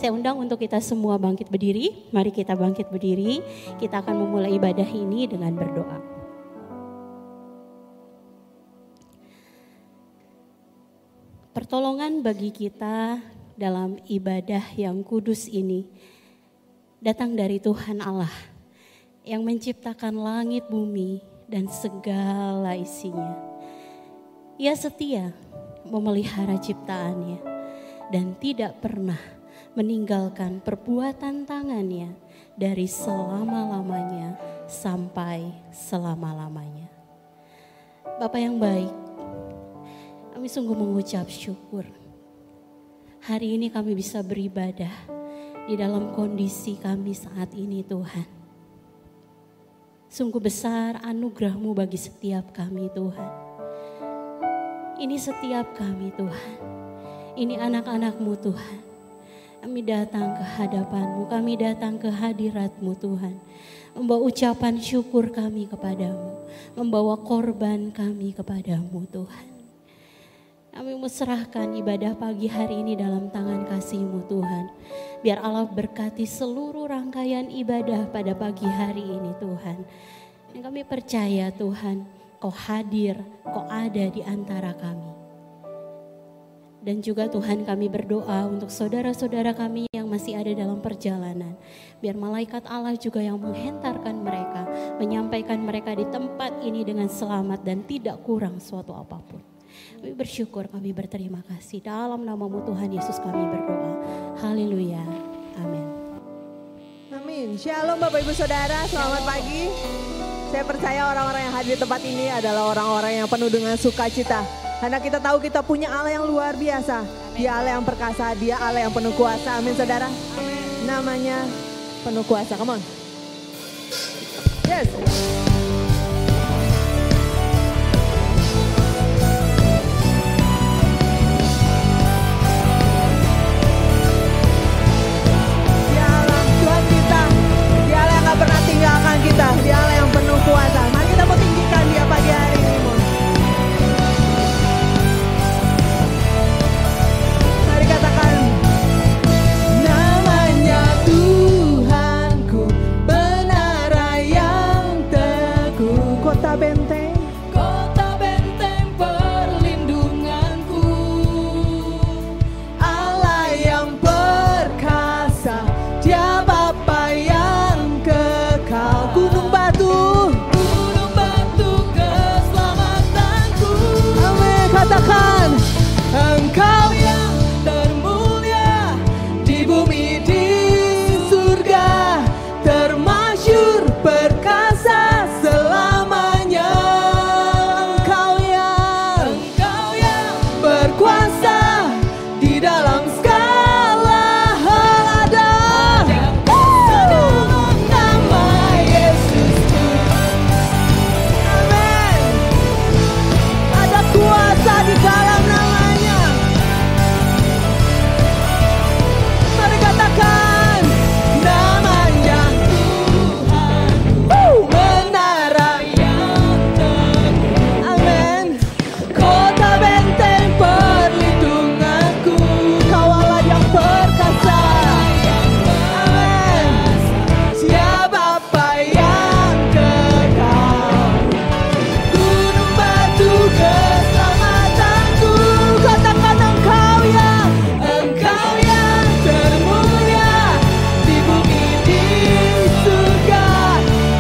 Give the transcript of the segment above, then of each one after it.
Saya undang untuk kita semua bangkit berdiri. Mari kita bangkit berdiri. Kita akan memulai ibadah ini dengan berdoa. Pertolongan bagi kita dalam ibadah yang kudus ini datang dari Tuhan Allah yang menciptakan langit, bumi, dan segala isinya. Ia setia memelihara ciptaannya dan tidak pernah meninggalkan perbuatan tangannya dari selama-lamanya sampai selama-lamanya. Bapa yang baik, kami sungguh mengucap syukur. Hari ini kami bisa beribadah di dalam kondisi kami saat ini Tuhan. Sungguh besar anugerah-Mu bagi setiap kami Tuhan. Ini setiap kami Tuhan. Ini anak-anak-Mu Tuhan. Kami datang ke hadapan-Mu, kami datang ke hadirat-Mu Tuhan. Membawa ucapan syukur kami kepadamu. Membawa korban kami kepadamu Tuhan. Kami serahkan ibadah pagi hari ini dalam tangan kasih-Mu Tuhan. Biar Allah berkati seluruh rangkaian ibadah pada pagi hari ini Tuhan. Dan kami percaya Tuhan, Kau hadir, Kau ada di antara kami. Dan juga Tuhan kami berdoa untuk saudara-saudara kami yang masih ada dalam perjalanan. Biar malaikat Allah juga yang menghentarkan mereka, menyampaikan mereka di tempat ini dengan selamat dan tidak kurang suatu apapun. Kami bersyukur, kami berterima kasih. Dalam nama-Mu Tuhan Yesus kami berdoa. Haleluya. Amin. Amin. Shalom Bapak Ibu Saudara, selamat pagi. Saya percaya orang-orang yang hadir di tempat ini adalah orang-orang yang penuh dengan sukacita. Karena kita tahu kita punya Allah yang luar biasa. Dia Allah yang perkasa, Dia Allah yang penuh kuasa. Amin saudara. Amin. Namanya penuh kuasa. Come on. Yes. Dia Allah Tuhan kita. Dia Allah yang gak pernah tinggalkan kita. Dia Allah yang penuh kuasa. Mari kita mau tinggikan Dia pagi hari ini. Katakan namanya Tuhanku, menara yang teguh, kota benteng perlindunganku, Allah yang perkasa, Dia Bapa yang kekal, gunung batu keselamatanku. Amin. Katakan Engkau yang perkasa selamanya. Engkau yang berkuasa di dalam segala hal ada. Dalam nama Yesus. Amin. Ada kuasa di dalam namanya. Mari katakan namanya menara yang teguh. Amin. Kota benteng perlindunganku, Kau Allah yang perkasa. Amin. Dia Bapa yang kekal, gunung batu keselamatanku. Katakan Engkau yang termulia di bumi di surga,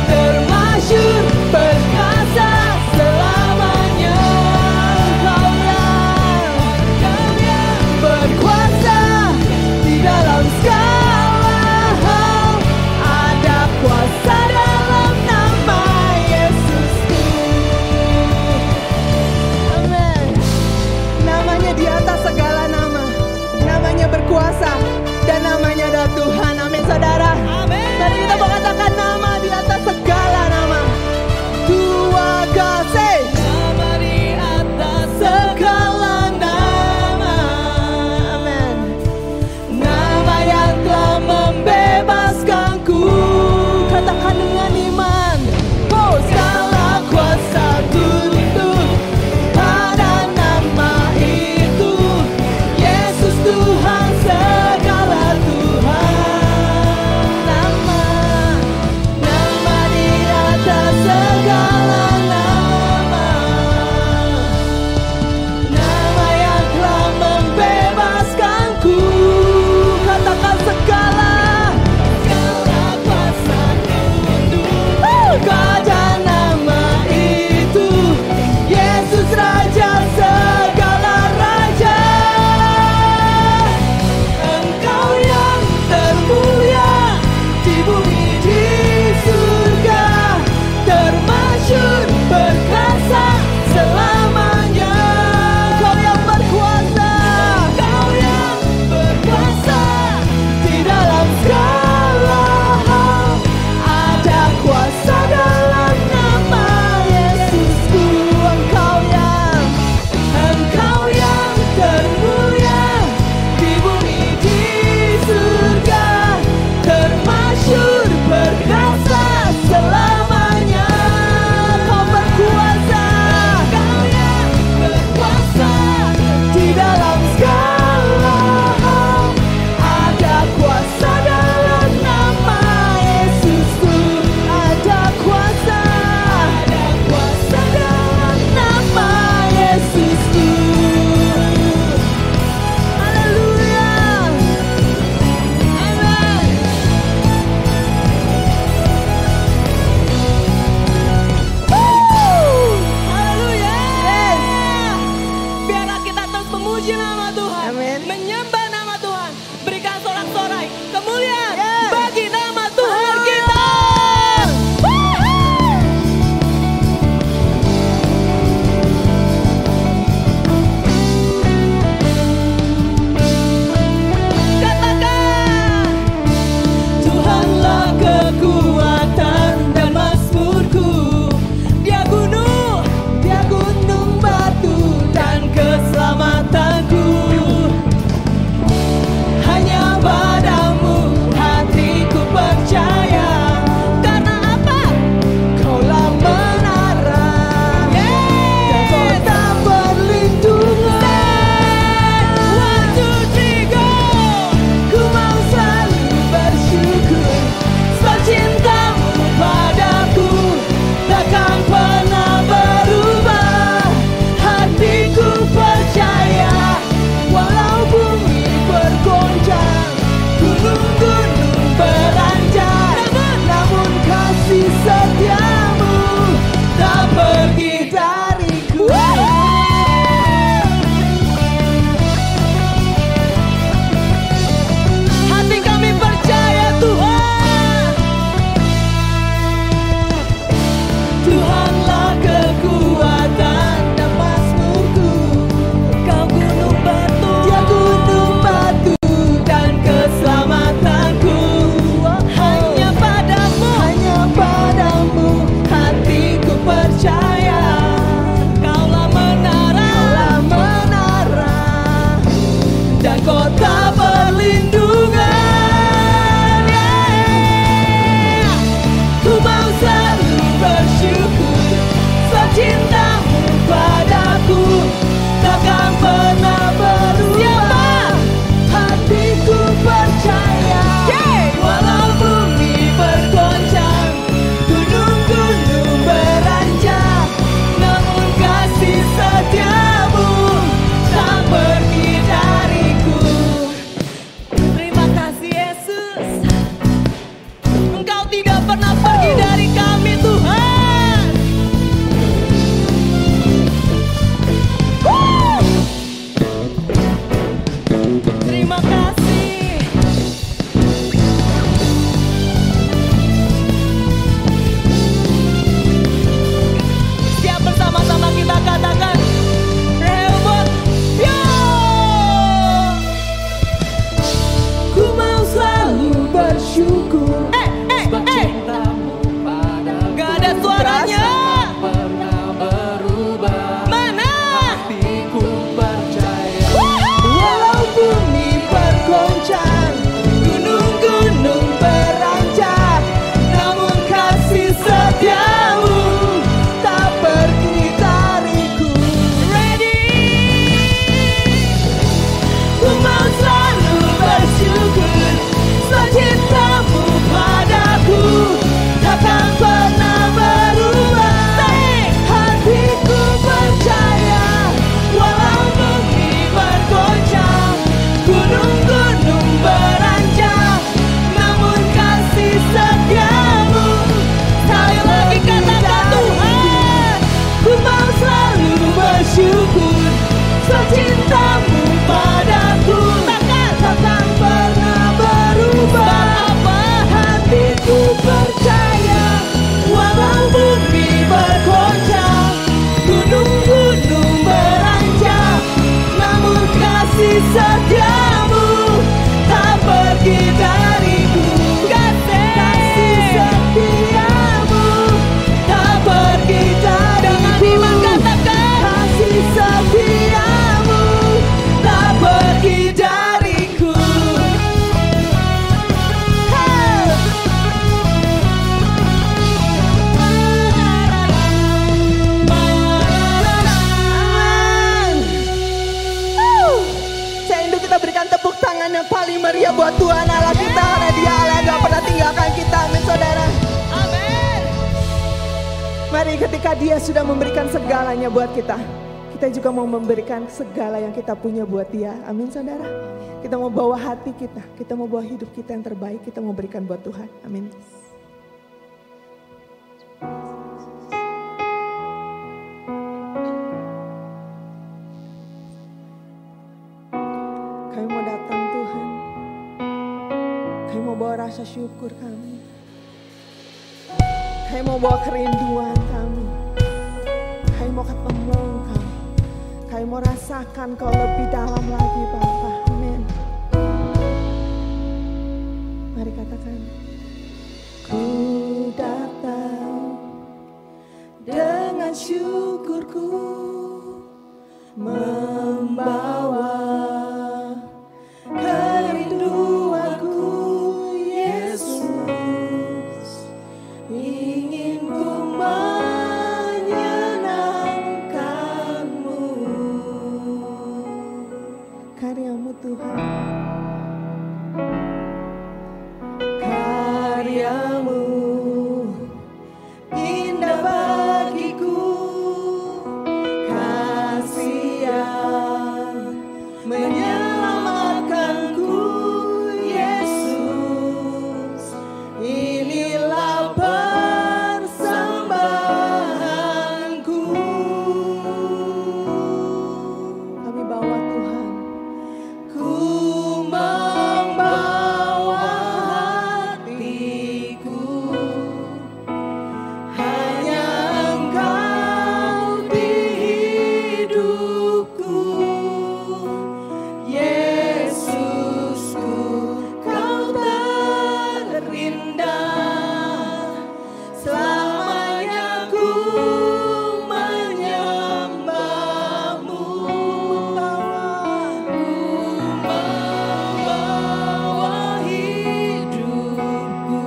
termasyhur perkasa selamanya. Engkau yang berkuasa di dalam segala hal, ada kuasa dalam nama Yesusku. Amin. Namanya di atas segala nama, namanya berkuasa dan namanya adalah Tuhan. Amin saudara. Amin. Mari kita mengatakan nama di atas segala nama. Dua kasih. Nama di atas segala nama. Amin. Nama yang telah membebaskanku. Katakan dengan iman. Oh, segala kuasa tunduk pada nama itu. Yesus Tuhan segala Tuhan. pernah pergi dari kami Tuhan. Terima kasih. Siap bersama-sama kita katakan Rehoboth, yo! Ku mau selalu bersyukur. Gak ada suaranya. Mana? Walau bumi bergoncang, gunung-gunung beranjak, namun kasih setiamu tak pergi dariku. Ready? Ku mau selalu bersyukur, cintamu padaku takkan pernah berubah. Hatiku percaya, walau bumi bergoncang, gunung-gunung beranjak, namun kasih setiamu. Sekali lagi katakan Tuhan, ku mau selalu bersyukur, cintamu padaku takkan pernah berubah. Hatiku percaya, walau bumi bergoncang, gunung-gunung beranjak, namun kasih setiamu tak pergi dariku. Kasih setiamu tak pergi dariku. Dengan iman katakan, kasih setiamu tak pergi dariku. Saya rindu kita berikan tepuk tangan yang paling meriah buat Tuhan Allah kita, karena Dia Allah yang gak pernah tinggalkan kita. Amin saudara. Amin. Mari ketika Dia sudah memberikan segalanya buat kita, kita juga mau memberikan segala yang kita punya buat Dia. Amin saudara. Kita mau bawa hati kita mau bawa hidup kita yang terbaik, kita mau berikan buat Tuhan. Amin. Kami mau datang Tuhan, kami mau bawa rasa syukur kami, kami mau bawa kerinduan kami mau ketemu Engkau, kami mau rasakan Kau lebih dalam lagi Bapa. Amin. Mari katakan, ku datang dengan syukurku, membawa kerinduanku Yesus, ingin ku menyenangkanmu. Karyamu Tuhan, karyamu indah bagiku, kasih yang menyelamatkanku Yesus, inilah persembahanku. Kami bawa Tuhan, ku membawa hatiku, hanya Engkau di hidupku. Yesusku, Kau terindah, selamanya ku menyembahmu. Membawa hidupku,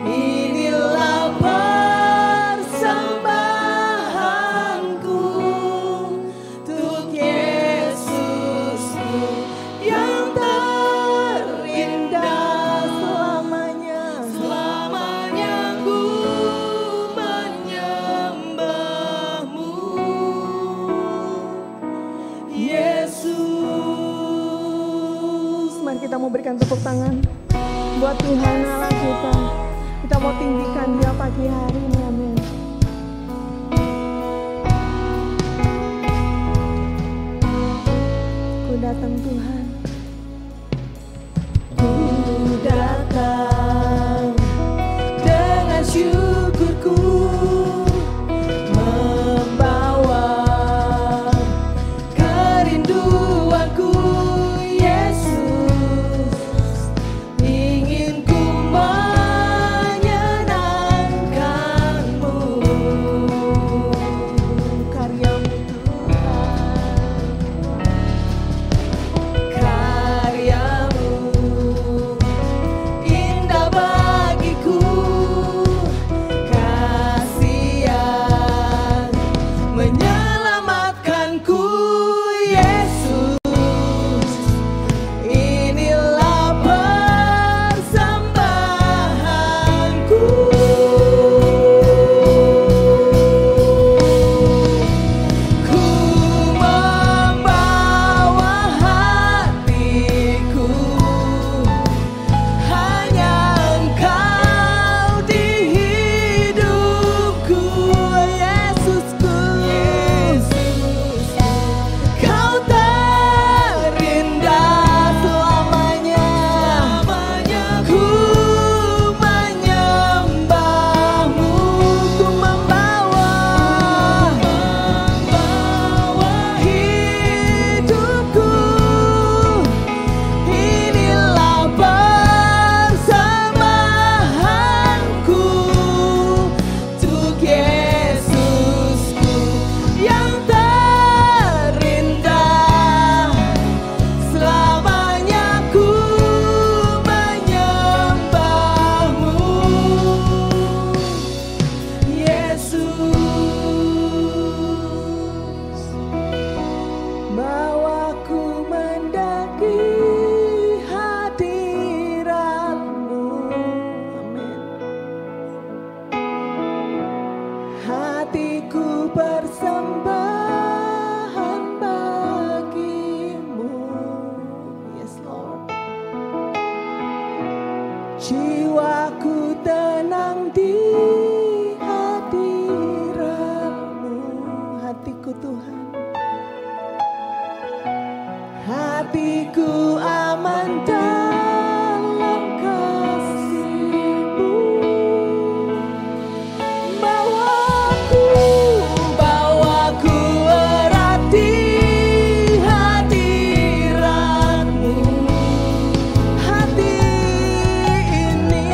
inilah persembahanku untuk Yesusku yang terindah. Selamanya ku menyembahmu Yesus. Mari kita mau berikan tepuk tangan. buat Tuhan Allah kita. Kita mau tinggikan Dia pagi hari ini, amin. Ku datang Tuhan, ku datang dengan syukurku, membawa kerinduanku. Yesus, ingin ku menyenangkan-Mu. Karya-Mu Tuhan, karya-Mu indah bagiku. Kasih yang menyelamatkanku. Yesus, inilah persembahanku. Ku membawa hatiku, hanya Engkau di hidupku. Yesusku, Kau terindah selamanya. Ku menyembah-Mu, ku membawa hidupku. Inilah persembahanku untuk Yesusku yang terindah. Selamanya ku menyembah-Mu, Yesus. Bawaku mendaki hadirat-Mu, amin. Hatiku persembahan bagi-Mu. Yes Lord. Jiwaku tenang di hadirat-Mu. Hatiku Tuhan, hatiku aman dalam kasih-Mu. Bawaku erat di hadirat-Mu. Hati ini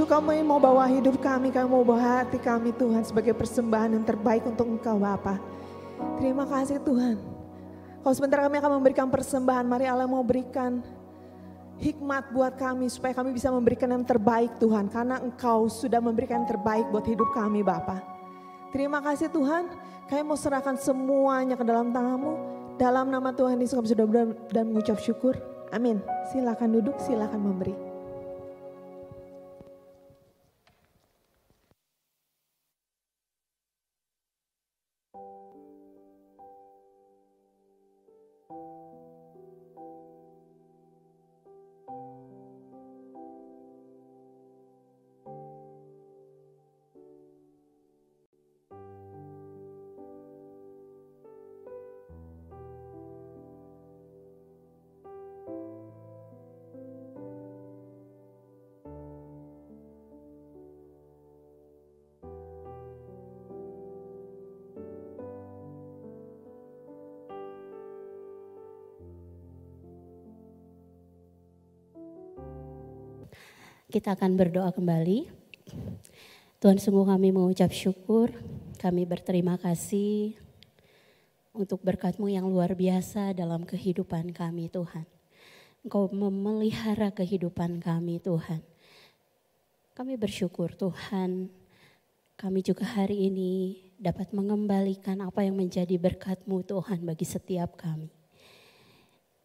Justru kami mau bawa hidup kami mau bawa hati kami Tuhan sebagai persembahan yang terbaik untuk Engkau Bapa. Terima kasih Tuhan. Kalau sebentar kami akan memberikan persembahan, mari Allah mau berikan hikmat buat kami supaya kami bisa memberikan yang terbaik Tuhan. Karena Engkau sudah memberikan yang terbaik buat hidup kami Bapa. Terima kasih Tuhan, kami mau serahkan semuanya ke dalam tangan-Mu. Dalam nama Tuhan Yesus kami sudah berdoa dan mengucap syukur. Amin. Silakan duduk, silakan memberi. Kita akan berdoa kembali. Tuhan, sungguh kami mengucap syukur, kami berterima kasih untuk berkat-Mu yang luar biasa dalam kehidupan kami Tuhan. Engkau memelihara kehidupan kami Tuhan. Kami bersyukur Tuhan, kami juga hari ini dapat mengembalikan apa yang menjadi berkat-Mu Tuhan bagi setiap kami.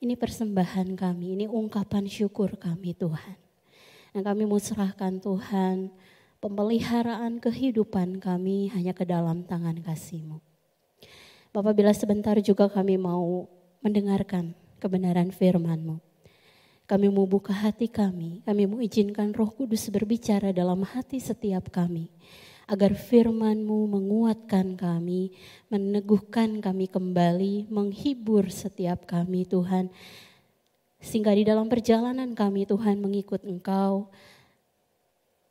Ini persembahan kami, ini ungkapan syukur kami Tuhan. Dan kami mau serahkan Tuhan, pemeliharaan kehidupan kami hanya ke dalam tangan kasih-Mu. Bapak, bila sebentar juga kami mau mendengarkan kebenaran firman-Mu. Kami mau buka hati kami mau izinkan Roh Kudus berbicara dalam hati setiap kami. Agar firman-Mu menguatkan kami, meneguhkan kami kembali, menghibur setiap kami Tuhan. Sehingga di dalam perjalanan kami Tuhan mengikut Engkau,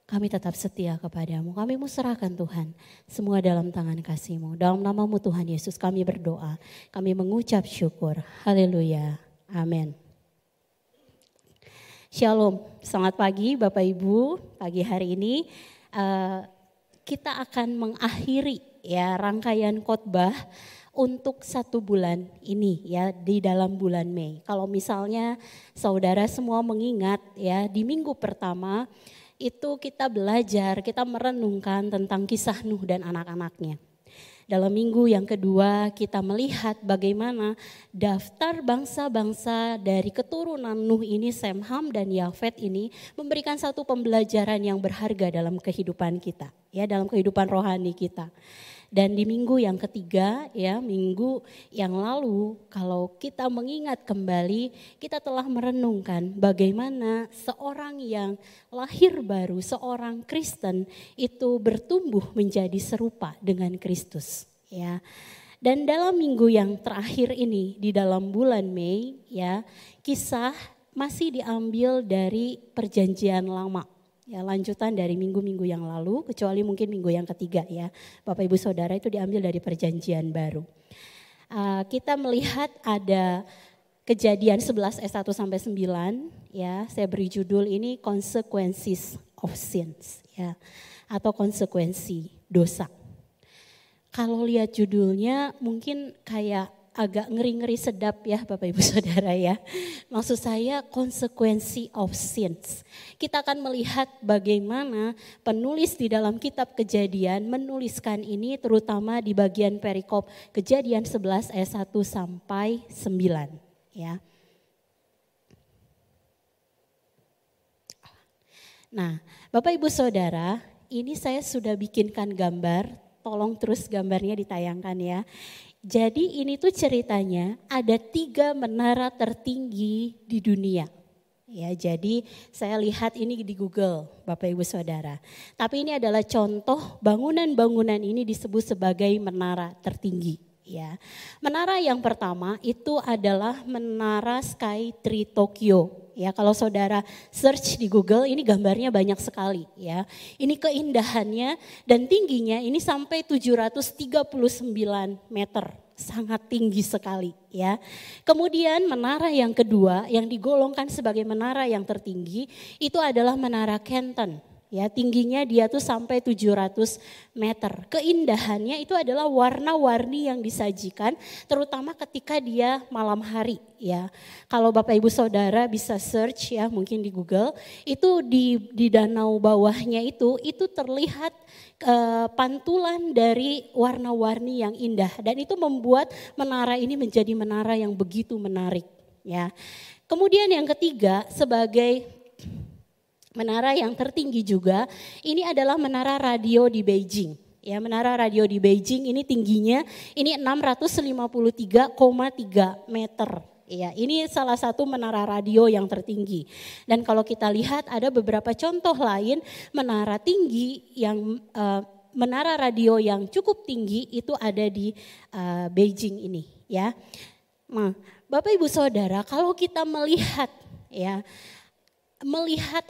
kami tetap setia kepadamu. Kami mau serahkan Tuhan semua dalam tangan kasih-Mu. Dalam nama-Mu Tuhan Yesus kami berdoa, kami mengucap syukur. Haleluya. Amin. Shalom, selamat pagi Bapak Ibu. Pagi hari ini kita akan mengakhiri ya rangkaian khotbah untuk 1 bulan ini ya di dalam bulan Mei. Kalau misalnya saudara semua mengingat ya di minggu pertama itu kita belajar, kita merenungkan tentang kisah Nuh dan anak-anaknya. Dalam minggu yang kedua kita melihat bagaimana daftar bangsa-bangsa dari keturunan Nuh ini, Sem, Ham dan Yafet ini memberikan satu pembelajaran yang berharga dalam kehidupan kita, ya dalam kehidupan rohani kita. Dan di minggu yang ketiga ya minggu yang lalu kalau kita mengingat kembali kita telah merenungkan bagaimana seorang yang lahir baru, seorang Kristen itu bertumbuh menjadi serupa dengan Kristus ya. Dan dalam minggu yang terakhir ini di dalam bulan Mei ya kisah masih diambil dari Perjanjian Lama. Ya lanjutan dari minggu-minggu yang lalu, kecuali mungkin minggu yang ketiga ya. Bapak Ibu Saudara itu diambil dari Perjanjian Baru. Kita melihat ada Kejadian 11 ayat 1 sampai 9 ya. Saya beri judul ini Consequences of Sins ya atau konsekuensi dosa. Kalau lihat judulnya mungkin kayak agak ngeri-ngeri sedap ya Bapak Ibu Saudara ya. Maksud saya konsekuensi of sins. Kita akan melihat bagaimana penulis di dalam kitab Kejadian menuliskan ini terutama di bagian perikop Kejadian 11 ayat 1 sampai 9 ya. Nah Bapak Ibu Saudara ini saya sudah bikinkan gambar, tolong terus gambarnya ditayangkan ya. Jadi ini tuh ceritanya ada 3 menara tertinggi di dunia. Ya, jadi saya lihat ini di Google Bapak Ibu Saudara. Tapi ini adalah contoh bangunan-bangunan ini disebut sebagai menara tertinggi. Ya, menara yang pertama itu adalah Menara Sky Tree Tokyo. Ya, kalau saudara search di Google ini gambarnya banyak sekali. Ya, ini keindahannya dan tingginya ini sampai 739 meter, sangat tinggi sekali. Ya, kemudian menara yang kedua yang digolongkan sebagai menara yang tertinggi itu adalah Menara Canton. Ya, tingginya dia tuh sampai 700 meter. Keindahannya itu adalah warna-warni yang disajikan, terutama ketika dia malam hari. Ya, kalau Bapak Ibu Saudara bisa search ya, mungkin di Google, itu di danau bawahnya itu terlihat pantulan dari warna-warni yang indah, dan itu membuat menara ini menjadi menara yang begitu menarik. Ya, kemudian yang ketiga sebagai menara yang tertinggi juga, ini adalah menara radio di Beijing. Ya, menara radio di Beijing ini tingginya ini 653,3 meter. Ya, ini salah satu menara radio yang tertinggi. Dan kalau kita lihat ada beberapa contoh lain menara tinggi yang menara radio yang cukup tinggi itu ada di Beijing ini. Ya, nah, Bapak Ibu Saudara, kalau kita melihat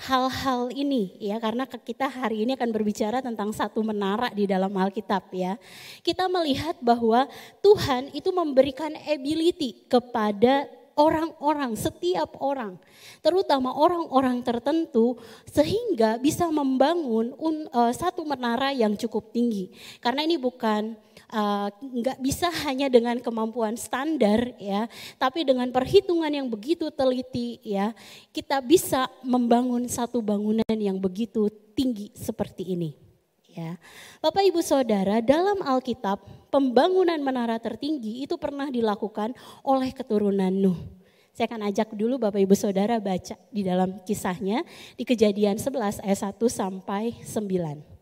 hal-hal ini ya, karena kita hari ini akan berbicara tentang satu menara di dalam Alkitab ya. Kita melihat bahwa Tuhan itu memberikan ability kepada orang-orang, setiap orang, terutama orang-orang tertentu, sehingga bisa membangun satu menara yang cukup tinggi. Karena ini bukan nggak bisa hanya dengan kemampuan standar ya, tapi dengan perhitungan yang begitu teliti ya, kita bisa membangun satu bangunan yang begitu tinggi seperti ini. Ya, Bapak Ibu Saudara, dalam Alkitab pembangunan menara tertinggi itu pernah dilakukan oleh keturunan Nuh. Saya akan ajak dulu Bapak Ibu Saudara baca di dalam kisahnya di Kejadian 11 ayat 1 sampai 9.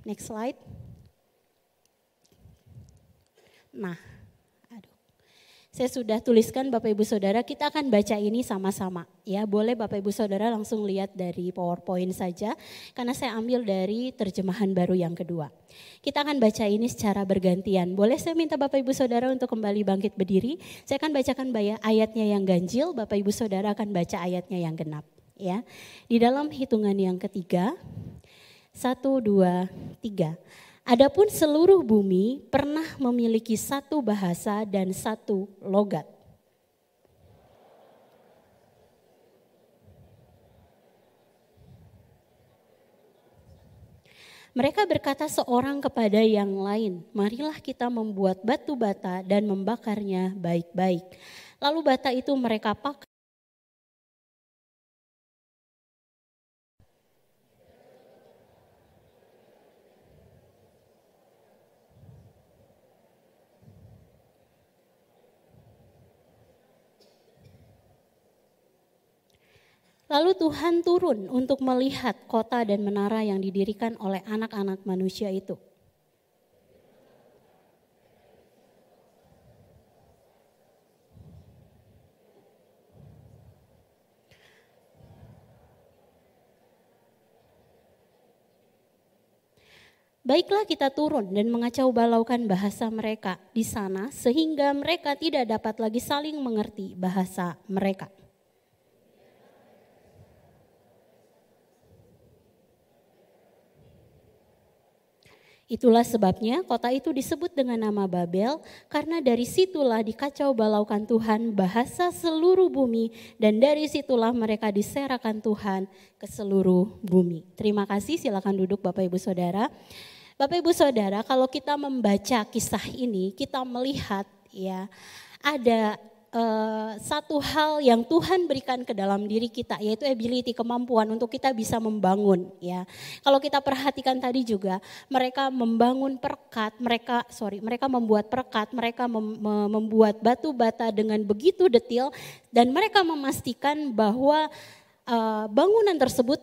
Next slide. Nah, saya sudah tuliskan Bapak Ibu Saudara, kita akan baca ini sama-sama. Ya, boleh Bapak Ibu Saudara langsung lihat dari PowerPoint saja, karena saya ambil dari terjemahan baru yang kedua. Kita akan baca ini secara bergantian. Boleh saya minta Bapak Ibu Saudara untuk kembali bangkit berdiri. Saya akan bacakan ayatnya yang ganjil, Bapak Ibu Saudara akan baca ayatnya yang genap. Ya, di dalam hitungan yang ketiga. 1, 2, 3. Adapun seluruh bumi pernah memiliki satu bahasa dan satu logat. Mereka berkata seorang kepada yang lain, marilah kita membuat batu bata dan membakarnya baik-baik. Lalu bata itu mereka pakai. Lalu Tuhan turun untuk melihat kota dan menara yang didirikan oleh anak-anak manusia itu. Baiklah kita turun dan mengacau balaukan bahasa mereka di sana sehingga mereka tidak dapat lagi saling mengerti bahasa mereka. Itulah sebabnya kota itu disebut dengan nama Babel, karena dari situlah dikacau balaukan Tuhan bahasa seluruh bumi, dan dari situlah mereka diserakan Tuhan ke seluruh bumi. Terima kasih, silakan duduk Bapak Ibu Saudara. Bapak Ibu Saudara, kalau kita membaca kisah ini, kita melihat ya ada satu hal yang Tuhan berikan ke dalam diri kita, yaitu ability, kemampuan untuk kita bisa membangun ya. Kalau kita perhatikan tadi juga mereka membangun perekat, mereka membuat perekat, mereka membuat batu bata dengan begitu detail, dan mereka memastikan bahwa bangunan tersebut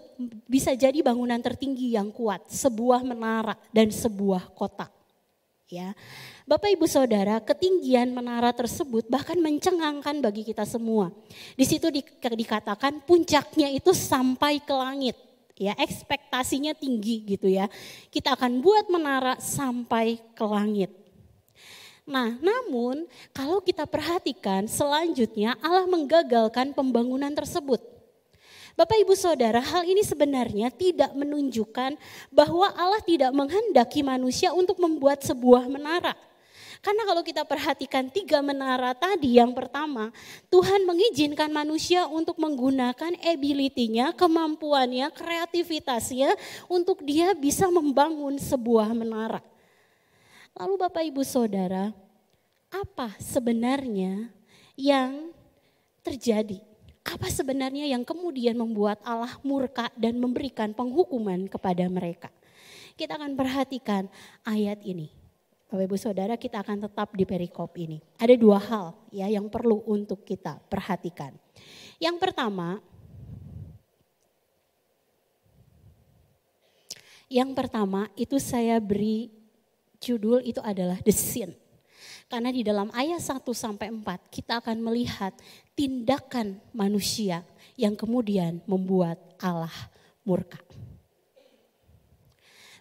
bisa jadi bangunan tertinggi yang kuat, sebuah menara dan sebuah kota. Ya, Bapak Ibu Saudara, ketinggian menara tersebut bahkan mencengangkan bagi kita semua. Di situ dikatakan puncaknya itu sampai ke langit. Ya, ekspektasinya tinggi gitu ya. Kita akan buat menara sampai ke langit. Nah, namun kalau kita perhatikan selanjutnya Allah menggagalkan pembangunan tersebut. Bapak Ibu Saudara, hal ini sebenarnya tidak menunjukkan bahwa Allah tidak menghendaki manusia untuk membuat sebuah menara. Karena kalau kita perhatikan 3 menara tadi, yang pertama, Tuhan mengizinkan manusia untuk menggunakan ability-nya, kemampuannya, kreativitasnya untuk dia bisa membangun sebuah menara. Lalu Bapak Ibu Saudara, apa sebenarnya yang terjadi? Apa sebenarnya yang kemudian membuat Allah murka dan memberikan penghukuman kepada mereka? Kita akan perhatikan ayat ini. Bapak Ibu Saudara, kita akan tetap di perikop ini. Ada 2 hal ya yang perlu untuk kita perhatikan. Yang pertama itu saya beri judul itu adalah The Sin. Karena di dalam ayat 1-4 kita akan melihat tindakan manusia yang kemudian membuat Allah murka.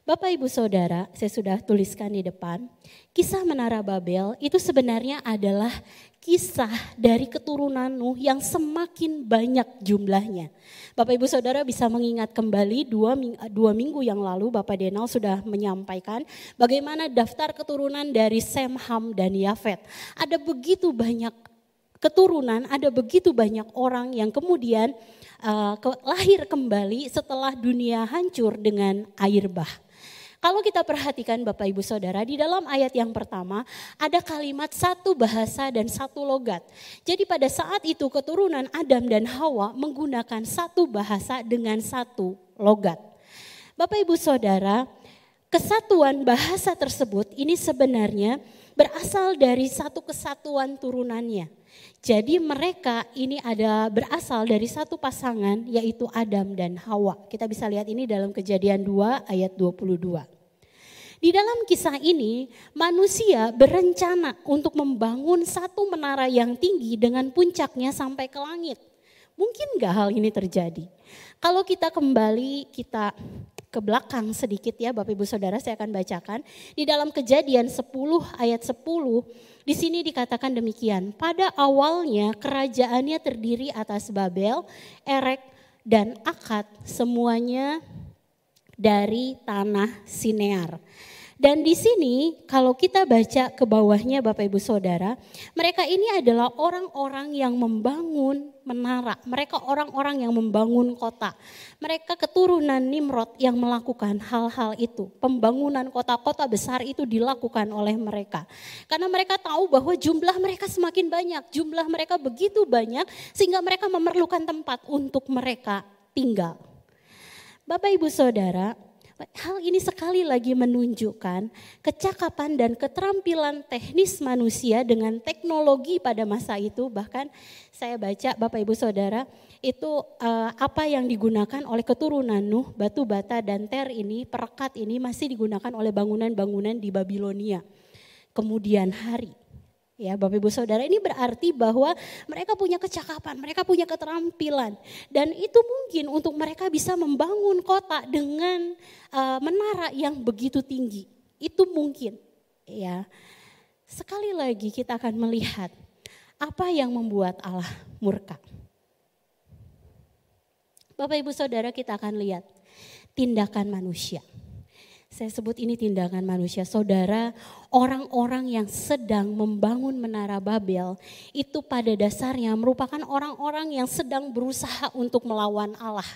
Bapak Ibu Saudara, saya sudah tuliskan di depan, kisah Menara Babel itu sebenarnya adalah kisah dari keturunan Nuh yang semakin banyak jumlahnya. Bapak Ibu Saudara bisa mengingat kembali 2 minggu yang lalu Bapak Denal sudah menyampaikan bagaimana daftar keturunan dari Sem, Ham, dan Yafet. Ada begitu banyak keturunan, ada begitu banyak orang yang kemudian lahir kembali setelah dunia hancur dengan air bah. Kalau kita perhatikan Bapak Ibu Saudara, di dalam ayat yang pertama ada kalimat 1 bahasa dan 1 logat. Jadi pada saat itu keturunan Adam dan Hawa menggunakan 1 bahasa dengan 1 logat. Bapak Ibu Saudara, kesatuan bahasa tersebut ini sebenarnya berasal dari 1 kesatuan turunannya. Jadi mereka ini berasal dari 1 pasangan yaitu Adam dan Hawa. Kita bisa lihat ini dalam Kejadian 2 ayat 22. Di dalam kisah ini manusia berencana untuk membangun 1 menara yang tinggi dengan puncaknya sampai ke langit. Mungkin gak hal ini terjadi? Kalau kita kembali ke belakang sedikit ya Bapak Ibu Saudara, saya akan bacakan. Di dalam Kejadian 10 ayat 10 di sini dikatakan demikian. Pada awalnya kerajaannya terdiri atas Babel, Erek, dan Akad, semuanya dari tanah Sinear. Dan di sini kalau kita baca ke bawahnya Bapak Ibu Saudara, mereka ini adalah orang-orang yang membangun menara. Mereka orang-orang yang membangun kota. Mereka keturunan Nimrod yang melakukan hal-hal itu. Pembangunan kota-kota besar itu dilakukan oleh mereka. Karena mereka tahu bahwa jumlah mereka semakin banyak. Jumlah mereka begitu banyak sehingga mereka memerlukan tempat untuk mereka tinggal. Bapak Ibu Saudara, hal ini sekali lagi menunjukkan kecakapan dan keterampilan teknis manusia dengan teknologi pada masa itu. Bahkan saya baca Bapak Ibu Saudara itu apa yang digunakan oleh keturunan Nuh, batu bata dan ter ini, perekat ini masih digunakan oleh bangunan-bangunan di Babilonia kemudian hari. Ya Bapak Ibu Saudara, ini berarti bahwa mereka punya kecakapan, mereka punya keterampilan. Dan itu mungkin untuk mereka bisa membangun kota dengan menara yang begitu tinggi. Itu mungkin. Ya. Sekali lagi kita akan melihat apa yang membuat Allah murka. Bapak Ibu Saudara, kita akan lihat tindakan manusia. Saya sebut ini tindakan manusia. Saudara, orang-orang yang sedang membangun Menara Babel itu pada dasarnya merupakan orang-orang yang sedang berusaha untuk melawan Allah.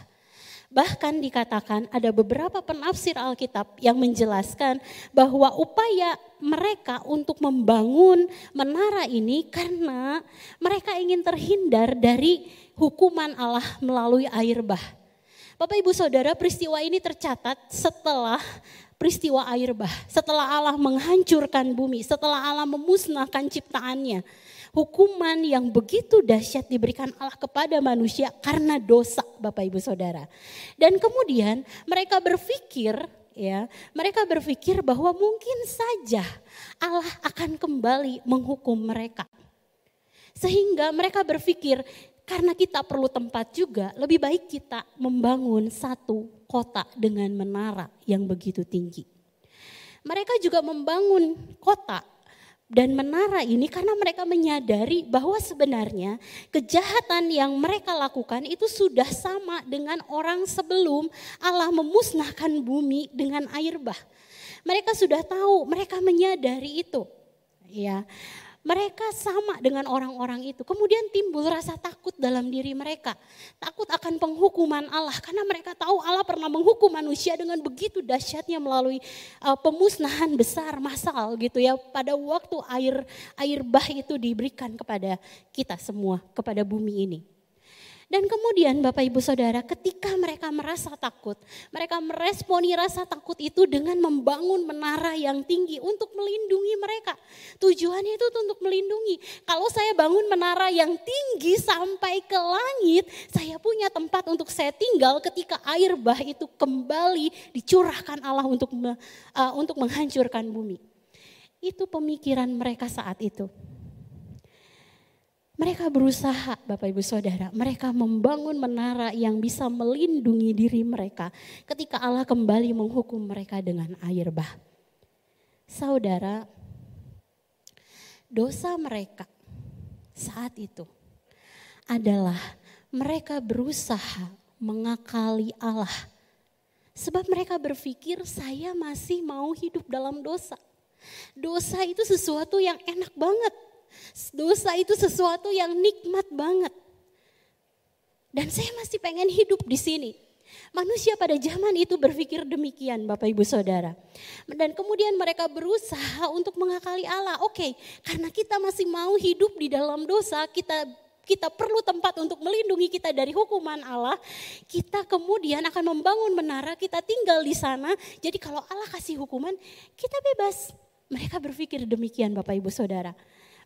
Bahkan dikatakan ada beberapa penafsir Alkitab yang menjelaskan bahwa upaya mereka untuk membangun menara ini karena mereka ingin terhindar dari hukuman Allah melalui air bah. Bapak Ibu Saudara, peristiwa ini tercatat setelah peristiwa air bah, setelah Allah menghancurkan bumi, setelah Allah memusnahkan ciptaannya. Hukuman yang begitu dahsyat diberikan Allah kepada manusia karena dosa Bapak Ibu Saudara. Dan kemudian mereka berpikir bahwa mungkin saja Allah akan kembali menghukum mereka. Sehingga mereka berpikir karena kita perlu tempat juga, lebih baik kita membangun 1 kota dengan menara yang begitu tinggi. Mereka juga membangun kota dan menara ini karena mereka menyadari bahwa sebenarnya kejahatan yang mereka lakukan itu sudah sama dengan orang sebelum Allah memusnahkan bumi dengan air bah. Mereka sudah tahu, mereka menyadari itu. Ya, mereka sama dengan orang-orang itu. Kemudian timbul rasa takut dalam diri mereka. Takut akan penghukuman Allah. Karena mereka tahu Allah pernah menghukum manusia dengan begitu dahsyatnya melalui pemusnahan besar massal gitu ya. Pada waktu air bah itu diberikan kepada kita semua, kepada bumi ini. Dan kemudian Bapak Ibu Saudara, ketika mereka merasa takut, mereka meresponi rasa takut itu dengan membangun menara yang tinggi untuk melindungi mereka. Tujuannya itu untuk melindungi. Kalau saya bangun menara yang tinggi sampai ke langit, saya punya tempat untuk saya tinggal ketika air bah itu kembali dicurahkan Allah untuk menghancurkan bumi. Itu pemikiran mereka saat itu. Mereka berusaha, Bapak Ibu Saudara, mereka membangun menara yang bisa melindungi diri mereka ketika Allah kembali menghukum mereka dengan air bah. Saudara, dosa mereka saat itu adalah mereka berusaha mengakali Allah. Sebab mereka berpikir saya masih mau hidup dalam dosa. Dosa itu sesuatu yang enak banget. Dosa itu sesuatu yang nikmat banget. Dan saya masih pengen hidup di sini. Manusia pada zaman itu berpikir demikian Bapak Ibu Saudara. Dan kemudian mereka berusaha untuk mengakali Allah. Oke, karena kita masih mau hidup di dalam dosa, kita perlu tempat untuk melindungi kita dari hukuman Allah. Kita kemudian akan membangun menara, kita tinggal di sana. Jadi kalau Allah kasih hukuman, kita bebas. Mereka berpikir demikian Bapak Ibu Saudara.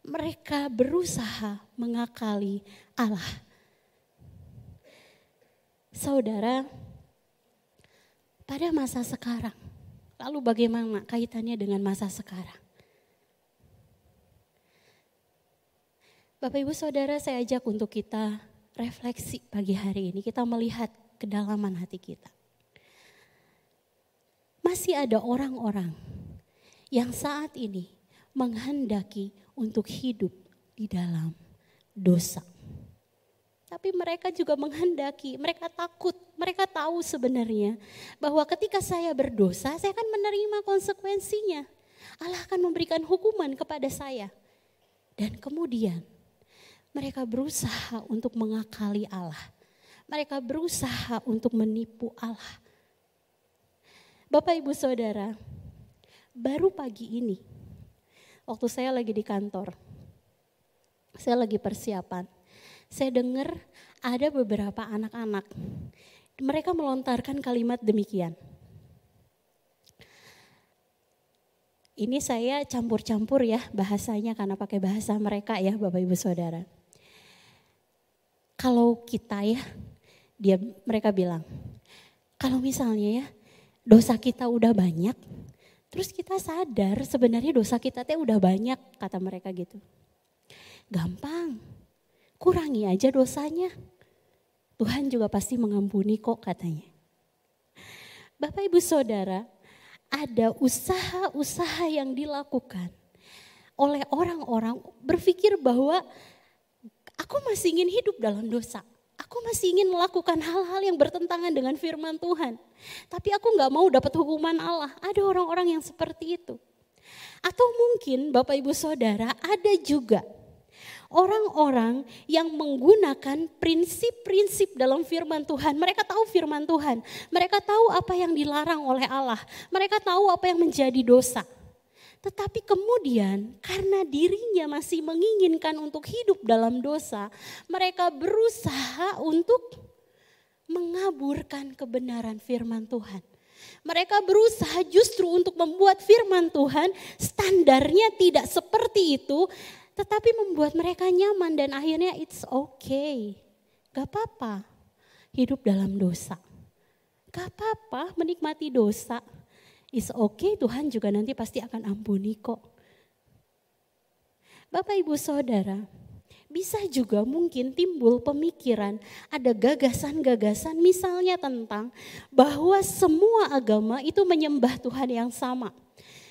Mereka berusaha mengakali Allah. Saudara, pada masa sekarang, lalu bagaimana kaitannya dengan masa sekarang? Bapak Ibu Saudara, saya ajak untuk kita refleksi pagi hari ini, kita melihat kedalaman hati kita. Masih ada orang-orang yang saat ini menghendaki untuk hidup di dalam dosa. Tapi mereka juga menghendaki, mereka takut, mereka tahu sebenarnya bahwa ketika saya berdosa, saya akan menerima konsekuensinya. Allah akan memberikan hukuman kepada saya. Dan kemudian mereka berusaha untuk mengakali Allah. Mereka berusaha untuk menipu Allah. Bapak Ibu Saudara, baru pagi ini, waktu saya lagi di kantor, saya lagi persiapan, saya dengar ada beberapa anak-anak, mereka melontarkan kalimat demikian. Ini saya campur-campur ya bahasanya karena pakai bahasa mereka ya Bapak Ibu Saudara. Kalau kita ya, mereka bilang, kalau misalnya ya dosa kita udah banyak, terus kita sadar sebenarnya dosa kita teh udah banyak, kata mereka gitu. Gampang, kurangi aja dosanya. Tuhan juga pasti mengampuni kok katanya. Bapak Ibu Saudara, ada usaha-usaha yang dilakukan oleh orang-orang berpikir bahwa aku masih ingin hidup dalam dosa. Aku masih ingin melakukan hal-hal yang bertentangan dengan firman Tuhan. Tapi aku gak mau dapat hukuman Allah. Ada orang-orang yang seperti itu. Atau mungkin Bapak Ibu Saudara ada juga orang-orang yang menggunakan prinsip-prinsip dalam firman Tuhan. Mereka tahu firman Tuhan. Mereka tahu apa yang dilarang oleh Allah. Mereka tahu apa yang menjadi dosa. Tetapi kemudian karena dirinya masih menginginkan untuk hidup dalam dosa, mereka berusaha untuk mengaburkan kebenaran firman Tuhan. Mereka berusaha justru untuk membuat firman Tuhan standarnya tidak seperti itu, tetapi membuat mereka nyaman dan akhirnya it's okay. Gak apa-apa hidup dalam dosa. Gak apa-apa menikmati dosa. It's okay, Tuhan juga nanti pasti akan ampuni kok. Bapak Ibu Saudara, bisa juga mungkin timbul pemikiran, ada gagasan-gagasan misalnya tentang bahwa semua agama itu menyembah Tuhan yang sama.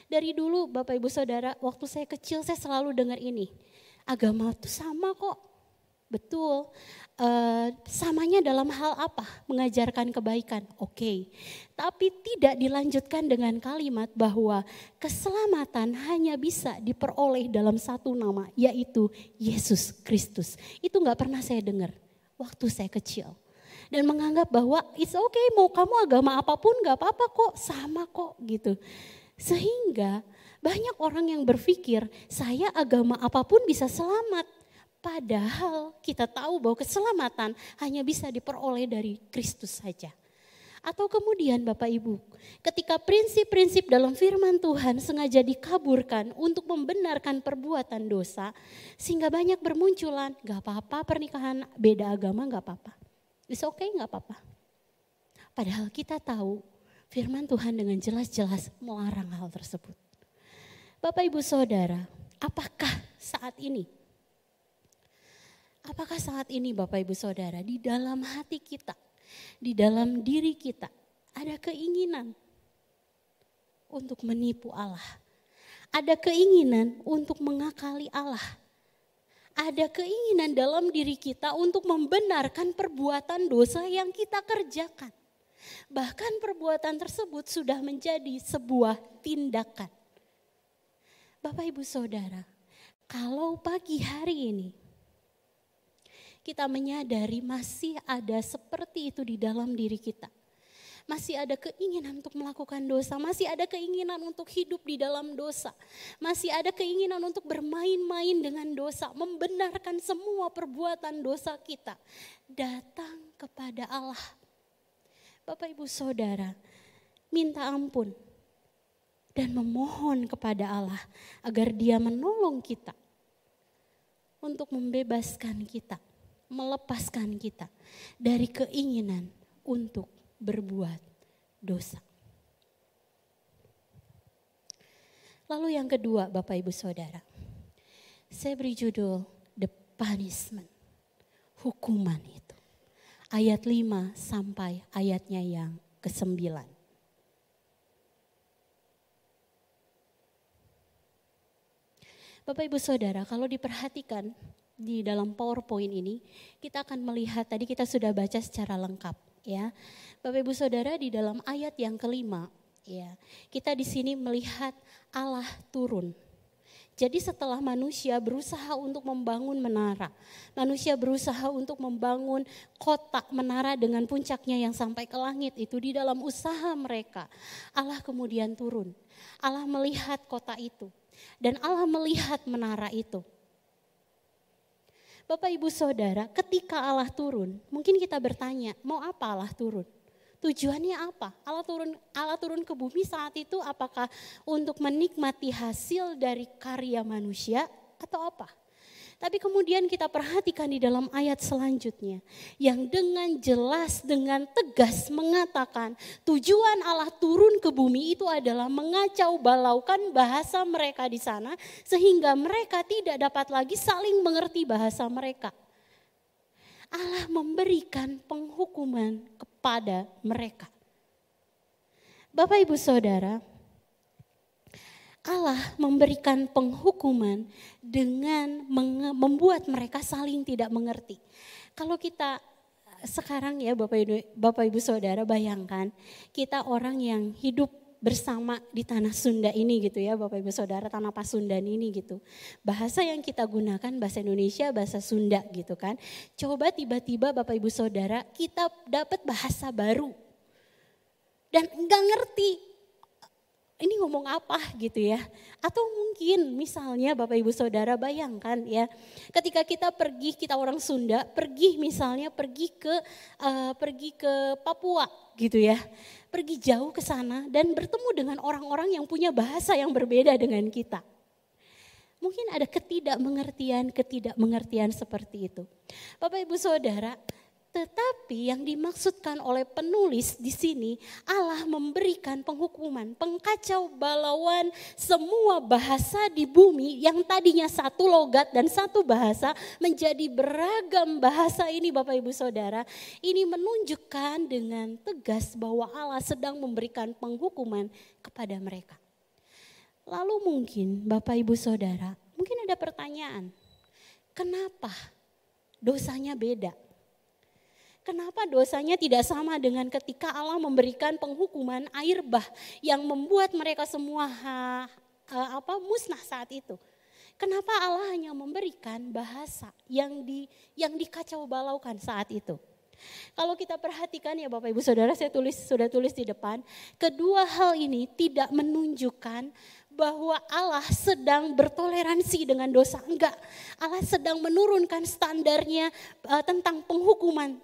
Dari dulu Bapak Ibu Saudara, waktu saya kecil saya selalu dengar ini, agama itu sama kok. betul. Samanya dalam hal apa? Mengajarkan kebaikan, oke. Tapi tidak dilanjutkan dengan kalimat bahwa keselamatan hanya bisa diperoleh dalam satu nama, yaitu Yesus Kristus. Itu gak pernah saya dengar waktu saya kecil. Dan menganggap bahwa it's okay, mau kamu agama apapun gak apa-apa kok, sama kok gitu. Sehingga banyak orang yang berpikir saya agama apapun bisa selamat. Padahal kita tahu bahwa keselamatan hanya bisa diperoleh dari Kristus saja. Atau kemudian Bapak Ibu, ketika prinsip-prinsip dalam firman Tuhan sengaja dikaburkan untuk membenarkan perbuatan dosa, sehingga banyak bermunculan, gak apa-apa pernikahan beda agama gak apa-apa. It's okay gak apa-apa. Padahal kita tahu firman Tuhan dengan jelas-jelas melarang hal tersebut. Bapak Ibu Saudara, apakah saat ini Bapak Ibu Saudara di dalam hati kita, di dalam diri kita ada keinginan untuk menipu Allah. Ada keinginan untuk mengakali Allah. Ada keinginan dalam diri kita untuk membenarkan perbuatan dosa yang kita kerjakan. Bahkan perbuatan tersebut sudah menjadi sebuah tindakan. Bapak Ibu Saudara, kalau pagi hari ini kita menyadari masih ada seperti itu di dalam diri kita. Masih ada keinginan untuk melakukan dosa, masih ada keinginan untuk hidup di dalam dosa. Masih ada keinginan untuk bermain-main dengan dosa, membenarkan semua perbuatan dosa kita. Datang kepada Allah. Bapak Ibu Saudara, minta ampun dan memohon kepada Allah agar Dia menolong kita untuk membebaskan kita. Melepaskan kita dari keinginan untuk berbuat dosa. Lalu yang kedua Bapak Ibu Saudara, saya beri judul The Punishment, hukuman itu. Ayat 5 sampai ayatnya yang ke-9. Bapak Ibu Saudara, kalau diperhatikan di dalam PowerPoint ini, kita akan melihat, tadi kita sudah baca secara lengkap ya. Bapak Ibu Saudara, di dalam ayat yang kelima ya, kita di sini melihat Allah turun. Jadi setelah manusia berusaha untuk membangun menara, manusia berusaha untuk membangun kota menara dengan puncaknya yang sampai ke langit itu, di dalam usaha mereka, Allah kemudian turun. Allah melihat kota itu dan Allah melihat menara itu. Bapak Ibu Saudara, ketika Allah turun, mungkin kita bertanya, mau apa Allah turun? Tujuannya apa? Allah turun ke bumi saat itu apakah untuk menikmati hasil dari karya manusia atau apa? Tapi kemudian kita perhatikan di dalam ayat selanjutnya yang dengan jelas, dengan tegas mengatakan tujuan Allah turun ke bumi itu adalah mengacau balaukan bahasa mereka di sana sehingga mereka tidak dapat lagi saling mengerti bahasa mereka. Allah memberikan penghukuman kepada mereka. Bapak Ibu Saudara, Allah memberikan penghukuman dengan membuat mereka saling tidak mengerti. Kalau kita sekarang ya Bapak Ibu Saudara, bayangkan kita orang yang hidup bersama di tanah Sunda ini gitu ya Bapak Ibu Saudara, tanah Pasundan ini gitu. Bahasa yang kita gunakan bahasa Indonesia, bahasa Sunda gitu kan. Coba tiba-tiba Bapak Ibu Saudara kita dapat bahasa baru dan enggak ngerti ini ngomong apa gitu ya. Atau mungkin misalnya Bapak Ibu Saudara bayangkan ya, ketika kita pergi, kita orang Sunda, pergi ke Papua gitu ya. Pergi jauh ke sana dan bertemu dengan orang-orang yang punya bahasa yang berbeda dengan kita. Mungkin ada ketidakmengertian seperti itu. Bapak Ibu Saudara, tetapi yang dimaksudkan oleh penulis di sini, Allah memberikan penghukuman, pengkacau balauan semua bahasa di bumi yang tadinya satu logat dan satu bahasa menjadi beragam bahasa ini Bapak Ibu Saudara. Ini menunjukkan dengan tegas bahwa Allah sedang memberikan penghukuman kepada mereka. Lalu mungkin Bapak Ibu Saudara, mungkin ada pertanyaan, kenapa dosanya beda. Kenapa dosanya tidak sama dengan ketika Allah memberikan penghukuman air bah yang membuat mereka semua musnah saat itu? Kenapa Allah hanya memberikan bahasa yang dikacau balaukan saat itu? Kalau kita perhatikan ya Bapak Ibu Saudara, saya sudah tulis di depan, kedua hal ini tidak menunjukkan bahwa Allah sedang bertoleransi dengan dosa. Enggak, Allah sedang menurunkan standarnya tentang penghukuman.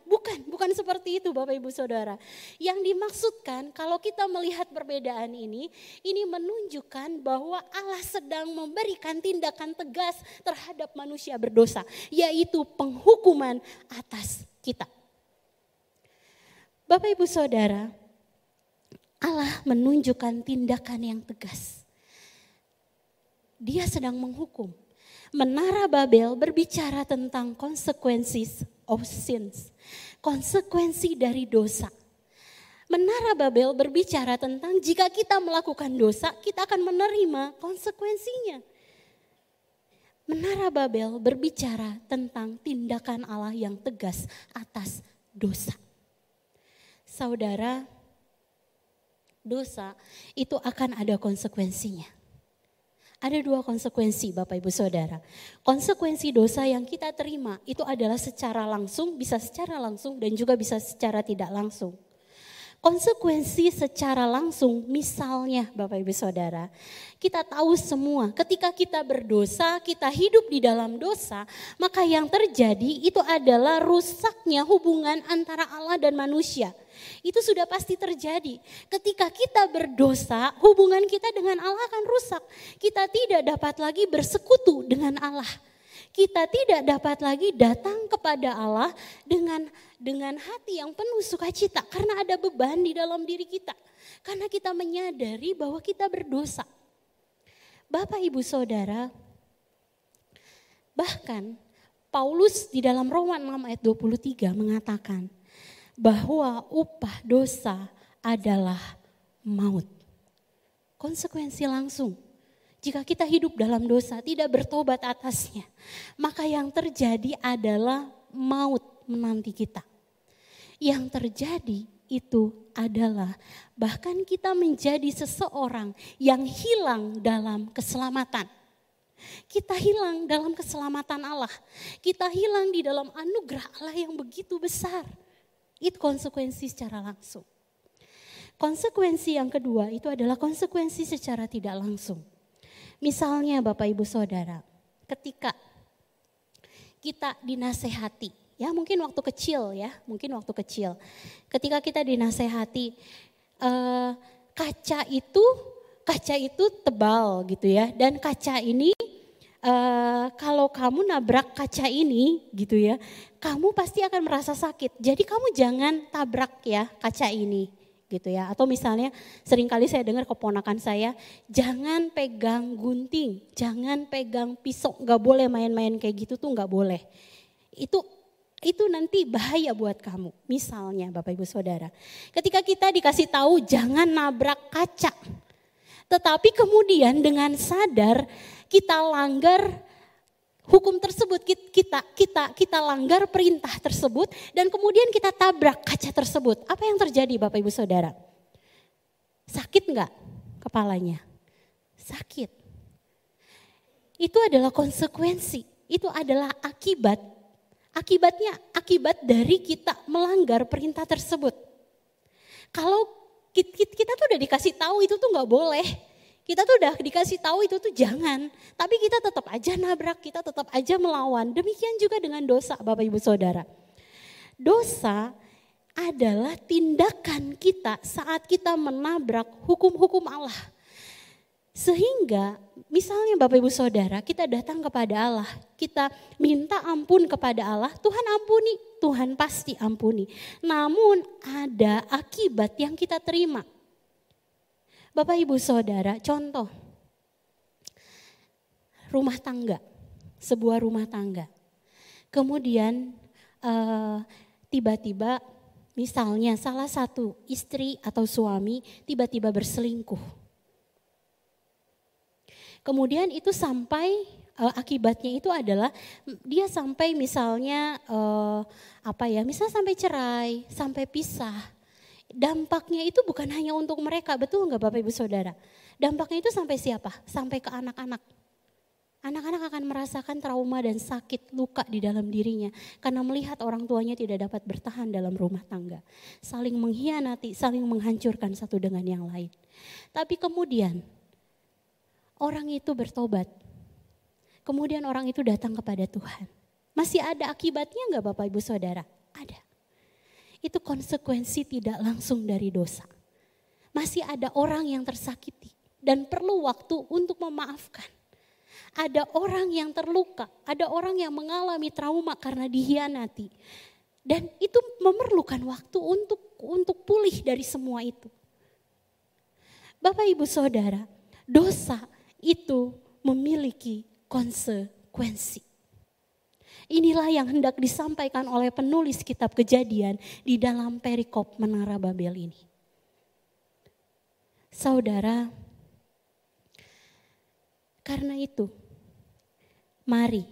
Bukan seperti itu Bapak Ibu Saudara. Yang dimaksudkan kalau kita melihat perbedaan ini menunjukkan bahwa Allah sedang memberikan tindakan tegas terhadap manusia berdosa, yaitu penghukuman atas kita. Bapak Ibu Saudara, Allah menunjukkan tindakan yang tegas. Dia sedang menghukum. Menara Babel berbicara tentang consequences of sins. Konsekuensi dari dosa. Menara Babel berbicara tentang jika kita melakukan dosa, kita akan menerima konsekuensinya. Menara Babel berbicara tentang tindakan Allah yang tegas atas dosa. Saudara, dosa itu akan ada konsekuensinya. Ada dua konsekuensi Bapak Ibu Saudara. Konsekuensi dosa yang kita terima itu adalah secara langsung, bisa secara langsung dan juga bisa secara tidak langsung. Konsekuensi secara langsung misalnya Bapak Ibu Saudara, kita tahu semua ketika kita berdosa, kita hidup di dalam dosa, maka yang terjadi itu adalah rusaknya hubungan antara Allah dan manusia. Itu sudah pasti terjadi. Ketika kita berdosa, hubungan kita dengan Allah akan rusak. Kita tidak dapat lagi bersekutu dengan Allah. Kita tidak dapat lagi datang kepada Allah dengan hati yang penuh sukacita. Karena ada beban di dalam diri kita. Karena kita menyadari bahwa kita berdosa. Bapak Ibu Saudara, bahkan Paulus di dalam Roma 6 ayat 23 mengatakan bahwa upah dosa adalah maut. Konsekuensi langsung. Jika kita hidup dalam dosa, tidak bertobat atasnya, maka yang terjadi adalah maut menanti kita. Yang terjadi itu adalah bahkan kita menjadi seseorang yang hilang dalam keselamatan. Kita hilang dalam keselamatan Allah. Kita hilang di dalam anugerah Allah yang begitu besar. Itu konsekuensi secara langsung. Konsekuensi yang kedua itu adalah konsekuensi secara tidak langsung. Misalnya Bapak Ibu Saudara, ketika kita dinasehati, ya mungkin waktu kecil, ketika kita dinasehati, kaca itu tebal gitu ya, dan kaca ini kalau kamu nabrak kaca ini gitu ya, kamu pasti akan merasa sakit. Jadi kamu jangan tabrak ya kaca ini gitu ya. Atau misalnya seringkali saya dengar keponakan saya, jangan pegang gunting, jangan pegang pisau, gak boleh main-main kayak gitu tuh gak boleh. Itu nanti bahaya buat kamu. Misalnya Bapak Ibu Saudara, ketika kita dikasih tahu jangan nabrak kaca, tetapi kemudian dengan sadar kita langgar hukum tersebut, kita langgar perintah tersebut dan kemudian kita tabrak kaca tersebut. Apa yang terjadi Bapak Ibu Saudara? Sakit enggak kepalanya? Sakit. Itu adalah konsekuensi, itu adalah akibat dari kita melanggar perintah tersebut. Kalau kita tuh udah dikasih tahu itu tuh enggak boleh. Kita tuh udah dikasih tahu itu tuh jangan, tapi kita tetap aja nabrak, kita tetap aja melawan. Demikian juga dengan dosa Bapak Ibu Saudara. Dosa adalah tindakan kita saat kita menabrak hukum-hukum Allah. Sehingga misalnya Bapak Ibu Saudara, kita datang kepada Allah, kita minta ampun kepada Allah, Tuhan ampuni, Tuhan pasti ampuni. Namun ada akibat yang kita terima. Bapak Ibu Saudara, contoh rumah tangga, sebuah rumah tangga. Kemudian tiba-tiba misalnya salah satu istri atau suami tiba-tiba berselingkuh. Kemudian itu sampai akibatnya itu adalah dia sampai misalnya misalnya sampai cerai, sampai pisah. Dampaknya itu bukan hanya untuk mereka, betul nggak Bapak Ibu Saudara? Dampaknya itu sampai siapa? Sampai ke anak-anak. Anak-anak akan merasakan trauma dan sakit, luka di dalam dirinya karena melihat orang tuanya tidak dapat bertahan dalam rumah tangga. Saling mengkhianati, saling menghancurkan satu dengan yang lain. Tapi kemudian orang itu bertobat. Kemudian orang itu datang kepada Tuhan. Masih ada akibatnya enggak Bapak Ibu Saudara? Ada. Itu konsekuensi tidak langsung dari dosa. Masih ada orang yang tersakiti dan perlu waktu untuk memaafkan. Ada orang yang terluka, ada orang yang mengalami trauma karena dikhianati. Dan itu memerlukan waktu untuk pulih dari semua itu. Bapak Ibu Saudara, dosa itu memiliki konsekuensi. Inilah yang hendak disampaikan oleh penulis kitab Kejadian di dalam perikop Menara Babel ini. Saudara, karena itu, mari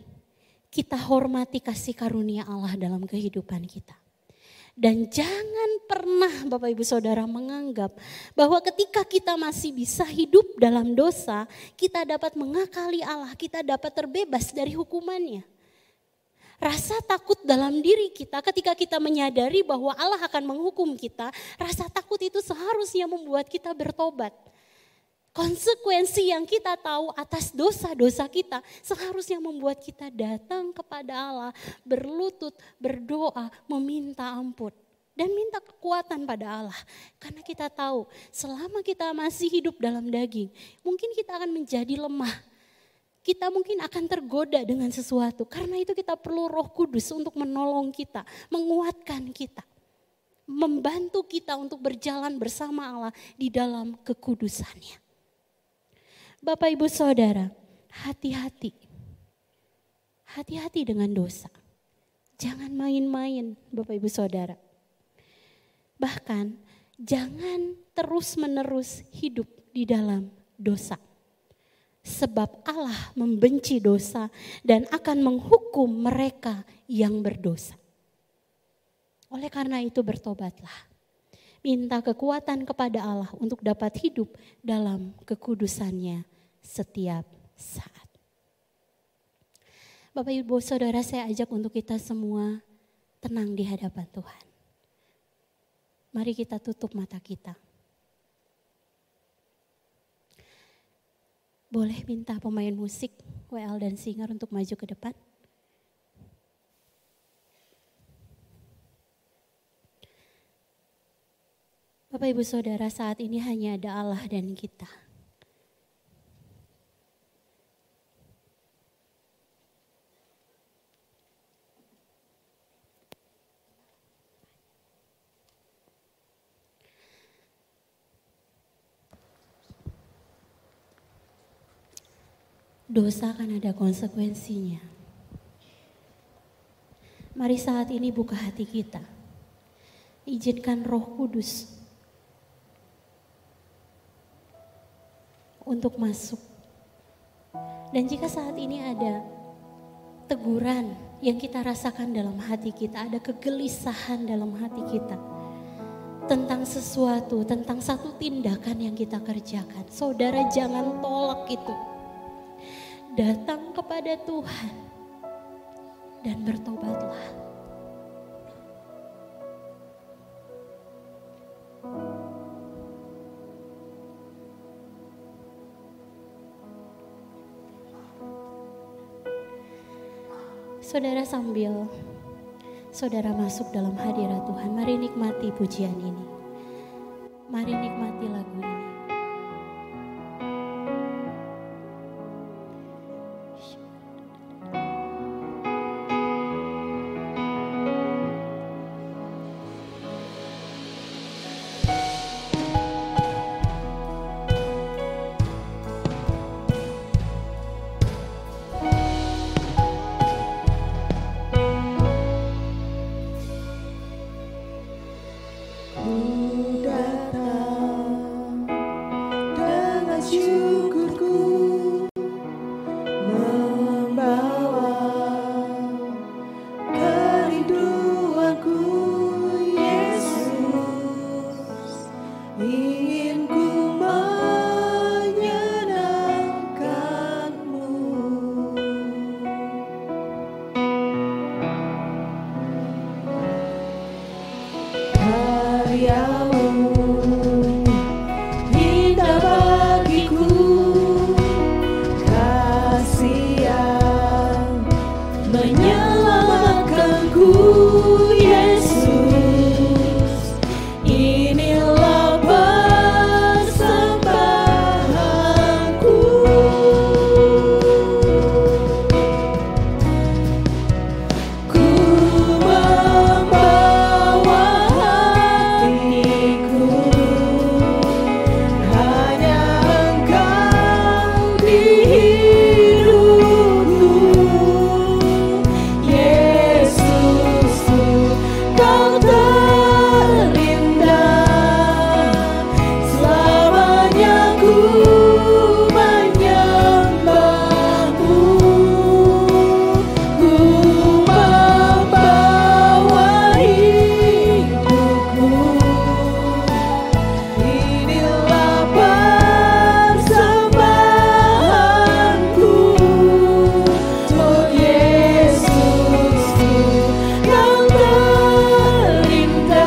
kita hormati kasih karunia Allah dalam kehidupan kita. Dan jangan pernah Bapak Ibu Saudara menganggap bahwa ketika kita masih bisa hidup dalam dosa, kita dapat mengakali Allah, kita dapat terbebas dari hukumannya. Rasa takut dalam diri kita ketika kita menyadari bahwa Allah akan menghukum kita, rasa takut itu seharusnya membuat kita bertobat. Konsekuensi yang kita tahu atas dosa-dosa kita seharusnya membuat kita datang kepada Allah, berlutut, berdoa, meminta ampun. Dan minta kekuatan pada Allah. Karena kita tahu selama kita masih hidup dalam daging, mungkin kita akan menjadi lemah. Kita mungkin akan tergoda dengan sesuatu. Karena itu kita perlu Roh Kudus untuk menolong kita, menguatkan kita. Membantu kita untuk berjalan bersama Allah di dalam kekudusannya. Bapak Ibu Saudara, hati-hati. Hati-hati dengan dosa. Jangan main-main Bapak Ibu Saudara. Bahkan jangan terus-menerus hidup di dalam dosa. Sebab Allah membenci dosa dan akan menghukum mereka yang berdosa. Oleh karena itu bertobatlah. Minta kekuatan kepada Allah untuk dapat hidup dalam kekudusannya setiap saat. Bapak Ibu Saudara, saya ajak untuk kita semua tenang di hadapan Tuhan. Mari kita tutup mata kita. Boleh minta pemain musik WL dan singer untuk maju ke depan? Bapak Ibu Saudara, saat ini hanya ada Allah dan kita. Dosa kan ada konsekuensinya. Mari saat ini buka hati kita. Izinkan Roh Kudus untuk masuk. Dan jika saat ini ada teguran yang kita rasakan dalam hati kita, ada kegelisahan dalam hati kita tentang sesuatu, tentang satu tindakan yang kita kerjakan, saudara jangan tolak itu. Datang kepada Tuhan dan bertobatlah. Saudara, sambil saudara masuk dalam hadirat Tuhan, mari nikmati pujian ini. Mari nikmati lagu ini. Ku datang cahayamu indah bagiku, kasih yang menyelamatkanku. Yesus, inilah persembahanku. Ku membawa hatiku, hanya Engkau di hidupku. Yesusku, Kau terindah, selamanya ku menyembahmu. Ku membawa hidupku, inilah persembahanku. Oh Yesusku, Kau terindah,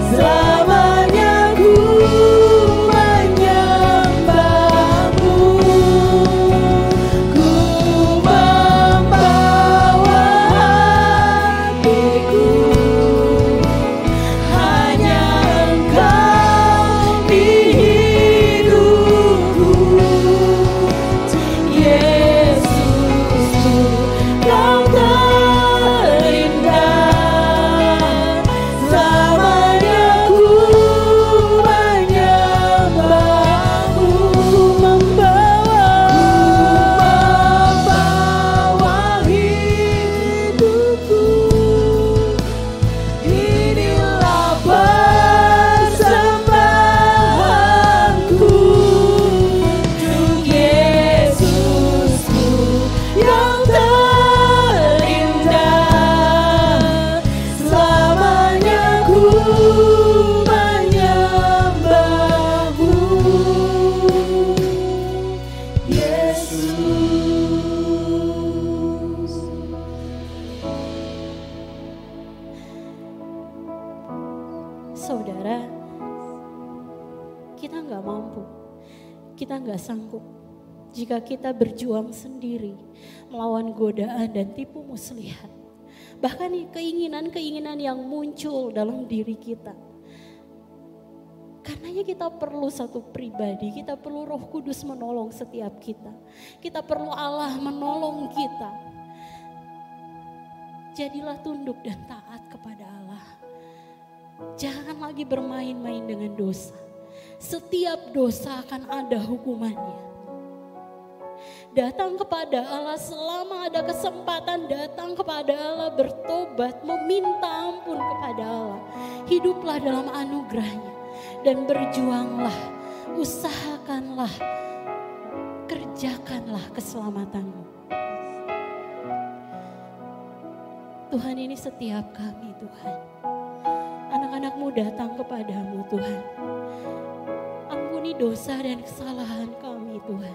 selamanya ku menyembahmu. Ku membawa hatiku, hanya Engkau di hidupku. Yesusku, Kau terindah, selamanya ku menyembahmu. Membawa hidupku, inilah persembahanku. Untuk Yesusku yang terindah, selamanya ku menyembahmu. Yesus. Saudara, kita nggak mampu, kita nggak sanggup jika kita berjuang sendiri melawan godaan dan tipu muslihat. Bahkan keinginan-keinginan yang muncul dalam diri kita. Karenanya kita perlu satu pribadi, kita perlu Roh Kudus menolong setiap kita. Kita perlu Allah menolong kita. Jadilah tunduk dan taat kepada Allah. Jangan lagi bermain-main dengan dosa. Setiap dosa akan ada hukumannya. Datang kepada Allah selama ada kesempatan, datang kepada Allah, bertobat, meminta ampun kepada Allah. Hiduplah dalam anugerahnya dan berjuanglah, usahakanlah, kerjakanlah keselamatanmu. Tuhan, ini setiap kami, Tuhan. Anak-anak-Mu datang kepadamu, Tuhan. Ampuni dosa dan kesalahan kami, Tuhan.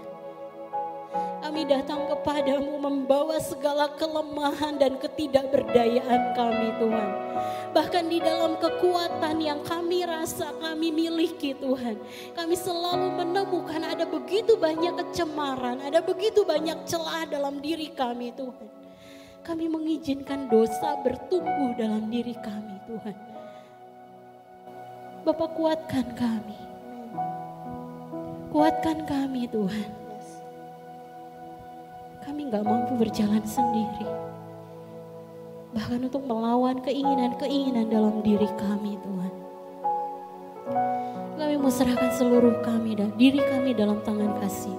Kami datang kepadamu membawa segala kelemahan dan ketidakberdayaan kami, Tuhan. Bahkan di dalam kekuatan yang kami rasa kami miliki, Tuhan. Kami selalu menemukan ada begitu banyak kecemaran, ada begitu banyak celah dalam diri kami, Tuhan. Kami mengizinkan dosa bertumbuh dalam diri kami, Tuhan. Bapa, kuatkan kami. Kuatkan kami, Tuhan. Kami gak mampu berjalan sendiri. Bahkan untuk melawan keinginan-keinginan dalam diri kami, Tuhan. Kami mau serahkan seluruh kami dan diri kami dalam tangan kasih.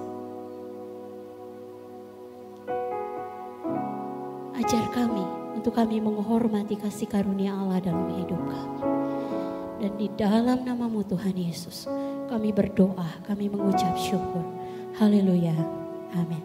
Ajar kami untuk kami menghormati kasih karunia Allah dalam hidup kami. Dan di dalam nama-Mu Tuhan Yesus, kami berdoa, kami mengucap syukur. Haleluya. Amin.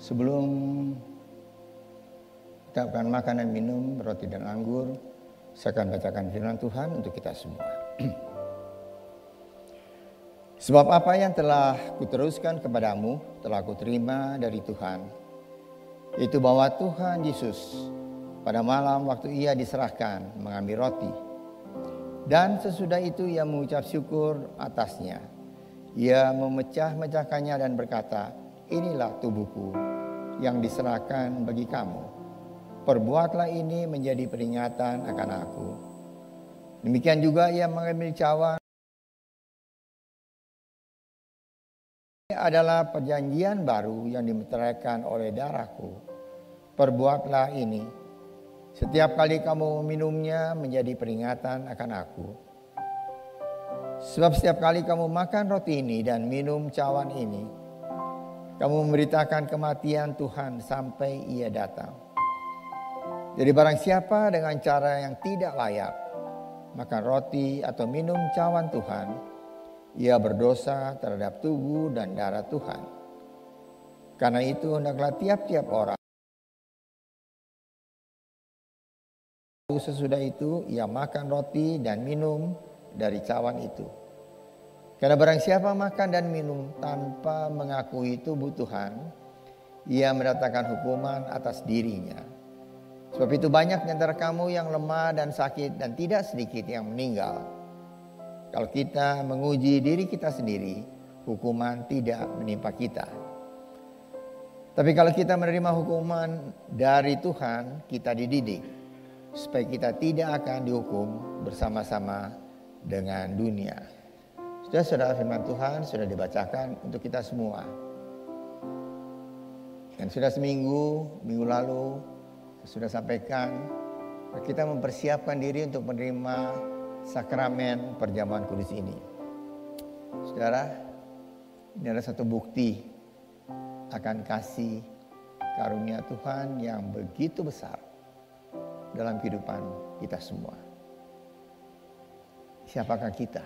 Sebelum kita akan makan dan minum roti dan anggur, saya akan bacakan firman Tuhan untuk kita semua. Sebab apa yang telah kuteruskan kepadamu telah kuterima dari Tuhan, itu bahwa Tuhan Yesus pada malam waktu ia diserahkan mengambil roti, dan sesudah itu ia mengucap syukur atasnya. Ia memecah-mecahkannya dan berkata, inilah tubuhku yang diserahkan bagi kamu. Perbuatlah ini menjadi peringatan akan aku. Demikian juga ia mengambil cawan. Ini adalah perjanjian baru yang dimeteraikan oleh darahku. Perbuatlah ini setiap kali kamu meminumnya menjadi peringatan akan aku. Sebab setiap kali kamu makan roti ini dan minum cawan ini, kamu memberitakan kematian Tuhan sampai ia datang. Jadi barang siapa dengan cara yang tidak layak makan roti atau minum cawan Tuhan, ia berdosa terhadap tubuh dan darah Tuhan. Karena itu hendaklah tiap-tiap orang sesudah itu ia makan roti dan minum dari cawan itu. Karena barang siapa makan dan minum tanpa mengakui tubuh Tuhan, ia mendatangkan hukuman atas dirinya. Sebab itu banyak di antara kamu yang lemah dan sakit dan tidak sedikit yang meninggal. Kalau kita menguji diri kita sendiri, hukuman tidak menimpa kita. Tapi kalau kita menerima hukuman dari Tuhan, kita dididik supaya kita tidak akan dihukum bersama-sama dengan dunia. Saudara, firman Tuhan sudah dibacakan untuk kita semua. Dan sudah minggu lalu sudah sampaikan, kita mempersiapkan diri untuk menerima sakramen perjamuan kudus ini. Saudara, ini adalah satu bukti akan kasih karunia Tuhan yang begitu besar dalam kehidupan kita semua. Siapakah kita?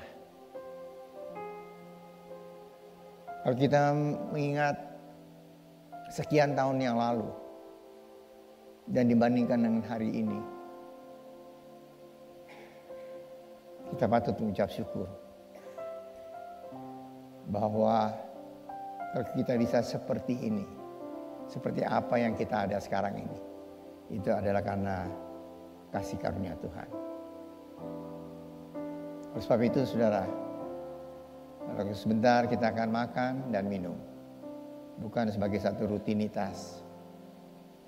Kalau kita mengingat sekian tahun yang lalu dan dibandingkan dengan hari ini, kita patut mengucap syukur bahwa kalau kita bisa seperti ini, seperti apa yang kita ada sekarang ini, itu adalah karena kasih karunia Tuhan. Oleh sebab itu saudara, sebentar kita akan makan dan minum. Bukan sebagai satu rutinitas.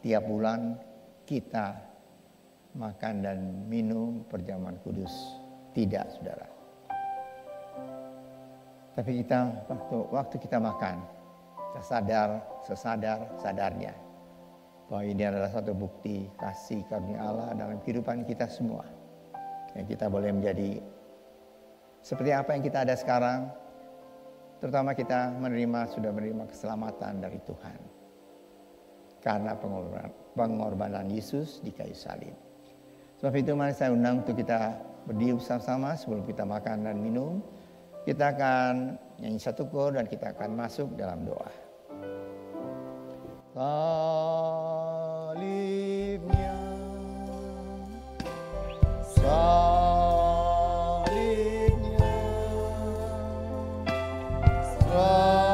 Tiap bulan kita makan dan minum perjamuan kudus. Tidak saudara. Tapi kita waktu kita makan, kita sesadarnya bahwa ini adalah satu bukti kasih karunia Allah dalam kehidupan kita semua. Yang kita boleh menjadi seperti apa yang kita ada sekarang. Terutama kita sudah menerima keselamatan dari Tuhan. Karena pengorbanan Yesus di kayu salib. Sebab itu mari saya undang untuk kita berdiri bersama-sama sebelum kita makan dan minum. Kita akan nyanyi satu kor dan kita akan masuk dalam doa. Salibnya, salibnya, selamanya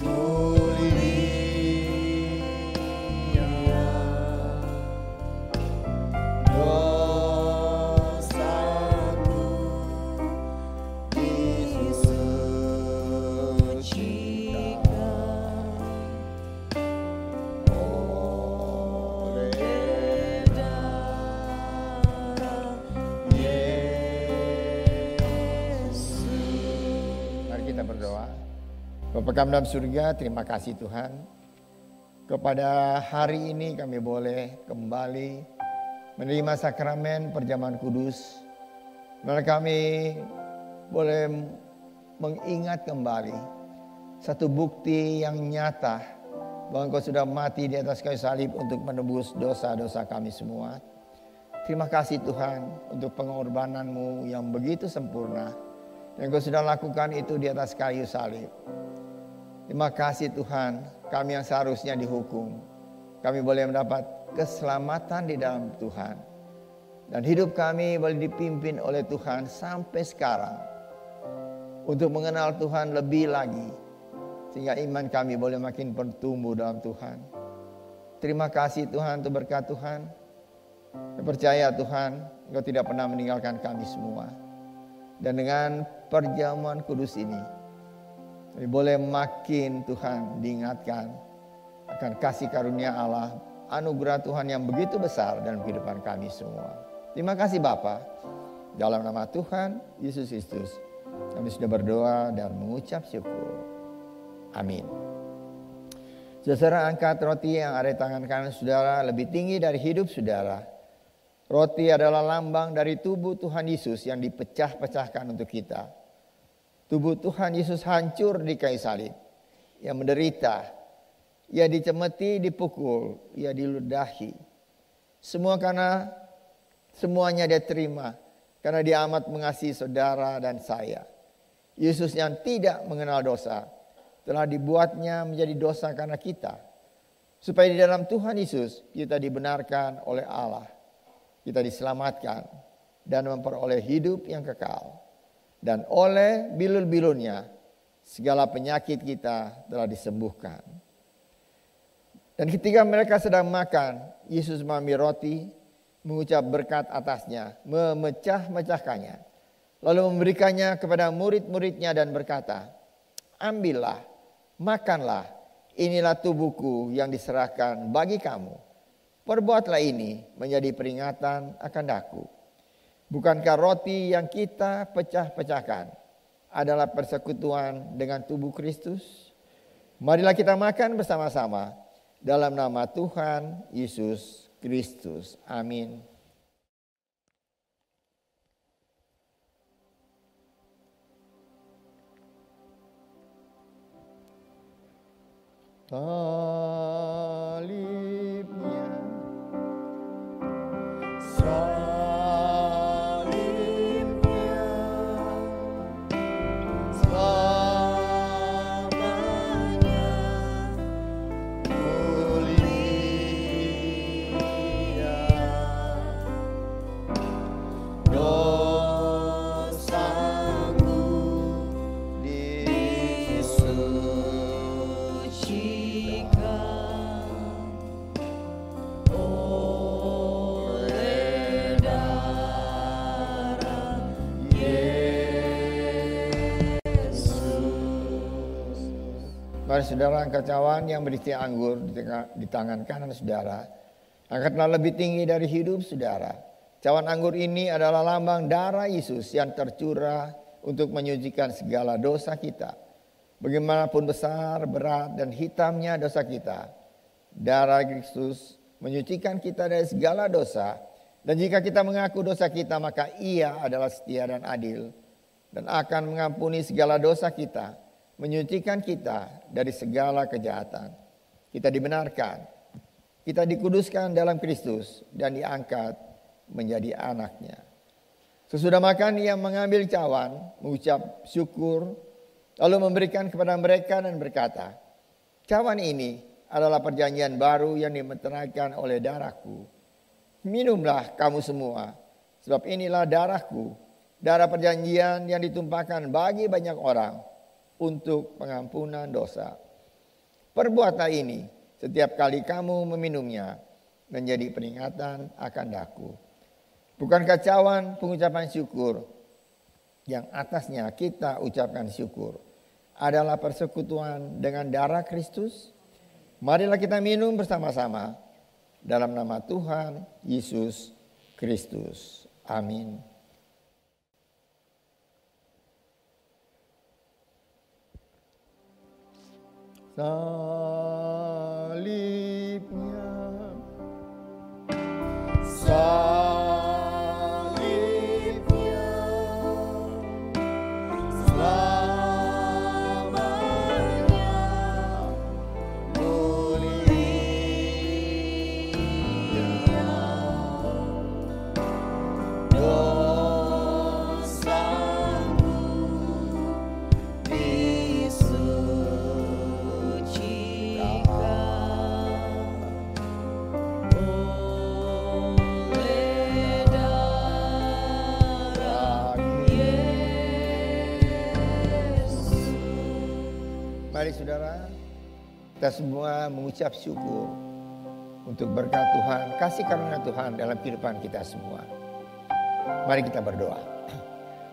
mulia, dosaku disucikan oleh darah Yesus. Mari kita berdoa. Bapa kami dalam surga, terima kasih Tuhan. Kepada hari ini kami boleh kembali menerima sakramen perjamuan kudus. Maka kami boleh mengingat kembali satu bukti yang nyata bahwa Engkau sudah mati di atas kayu salib untuk menebus dosa-dosa kami semua. Terima kasih Tuhan untuk pengorbanan-Mu yang begitu sempurna. Yang Engkau sudah lakukan itu di atas kayu salib. Terima kasih Tuhan, kami yang seharusnya dihukum, kami boleh mendapat keselamatan di dalam Tuhan. Dan hidup kami boleh dipimpin oleh Tuhan sampai sekarang. Untuk mengenal Tuhan lebih lagi. Sehingga iman kami boleh makin bertumbuh dalam Tuhan. Terima kasih Tuhan untuk berkat Tuhan. Saya percaya Tuhan, Engkau tidak pernah meninggalkan kami semua. Dan dengan perjamuan kudus ini, kami boleh makin Tuhan diingatkan akan kasih karunia Allah, anugerah Tuhan yang begitu besar dalam kehidupan kami semua. Terima kasih Bapa. Dalam nama Tuhan Yesus Kristus, kami sudah berdoa dan mengucap syukur. Amin. Saudara, angkat roti yang ada di tangan kanan saudara lebih tinggi dari hidup saudara. Roti adalah lambang dari tubuh Tuhan Yesus yang dipecah-pecahkan untuk kita. Tubuh Tuhan Yesus hancur di kayu salib. Ia menderita, ia dicemeti, dipukul, ia diludahi. Semuanya dia terima karena dia amat mengasihi saudara dan saya. Yesus yang tidak mengenal dosa telah dibuatnya menjadi dosa karena kita. Supaya di dalam Tuhan Yesus kita dibenarkan oleh Allah. Kita diselamatkan dan memperoleh hidup yang kekal. Dan oleh bilul-bilulnya segala penyakit kita telah disembuhkan. Dan ketika mereka sedang makan, Yesus mengambil roti, mengucap berkat atasnya, memecah-mecahkannya. Lalu memberikannya kepada murid-muridnya dan berkata, ambillah, makanlah, inilah tubuhku yang diserahkan bagi kamu. Perbuatlah ini menjadi peringatan akan daku. Bukankah roti yang kita pecah-pecahkan adalah persekutuan dengan tubuh Kristus? Marilah kita makan bersama-sama dalam nama Tuhan Yesus Kristus. Amin. Salibnya, salibnya, selamanya mulia, dosaku disucikan oleh darah Yesus. Mari saudara angkat cawan yang berisi anggur di tangan kanan saudara. Angkatlah lebih tinggi dari hidup saudara. Cawan anggur ini adalah lambang darah Yesus yang tercurah untuk menyucikan segala dosa kita. Bagaimanapun besar, berat, dan hitamnya dosa kita, darah Kristus menyucikan kita dari segala dosa. Dan jika kita mengaku dosa kita, maka Ia adalah setia dan adil dan akan mengampuni segala dosa kita, menyucikan kita dari segala kejahatan. Kita dibenarkan, kita dikuduskan dalam Kristus dan diangkat menjadi anaknya. Sesudah makan ia mengambil cawan, mengucap syukur, lalu memberikan kepada mereka dan berkata, cawan ini adalah perjanjian baru yang dimeteraikan oleh darahku. Minumlah kamu semua, sebab inilah darahku, darah perjanjian yang ditumpahkan bagi banyak orang untuk pengampunan dosa. Perbuatlah ini setiap kali kamu meminumnya menjadi peringatan akan daku. Bukankah cawan pengucapan syukur yang atasnya kita ucapkan syukur adalah persekutuan dengan darah Kristus? Marilah kita minum bersama-sama dalam nama Tuhan Yesus Kristus. Amin. Salibnya, salibnya, selamanya mulia, dosaku disucikan Mari saudara, kita semua mengucap syukur untuk berkat Tuhan, kasih karunia Tuhan dalam kehidupan kita semua. Mari kita berdoa.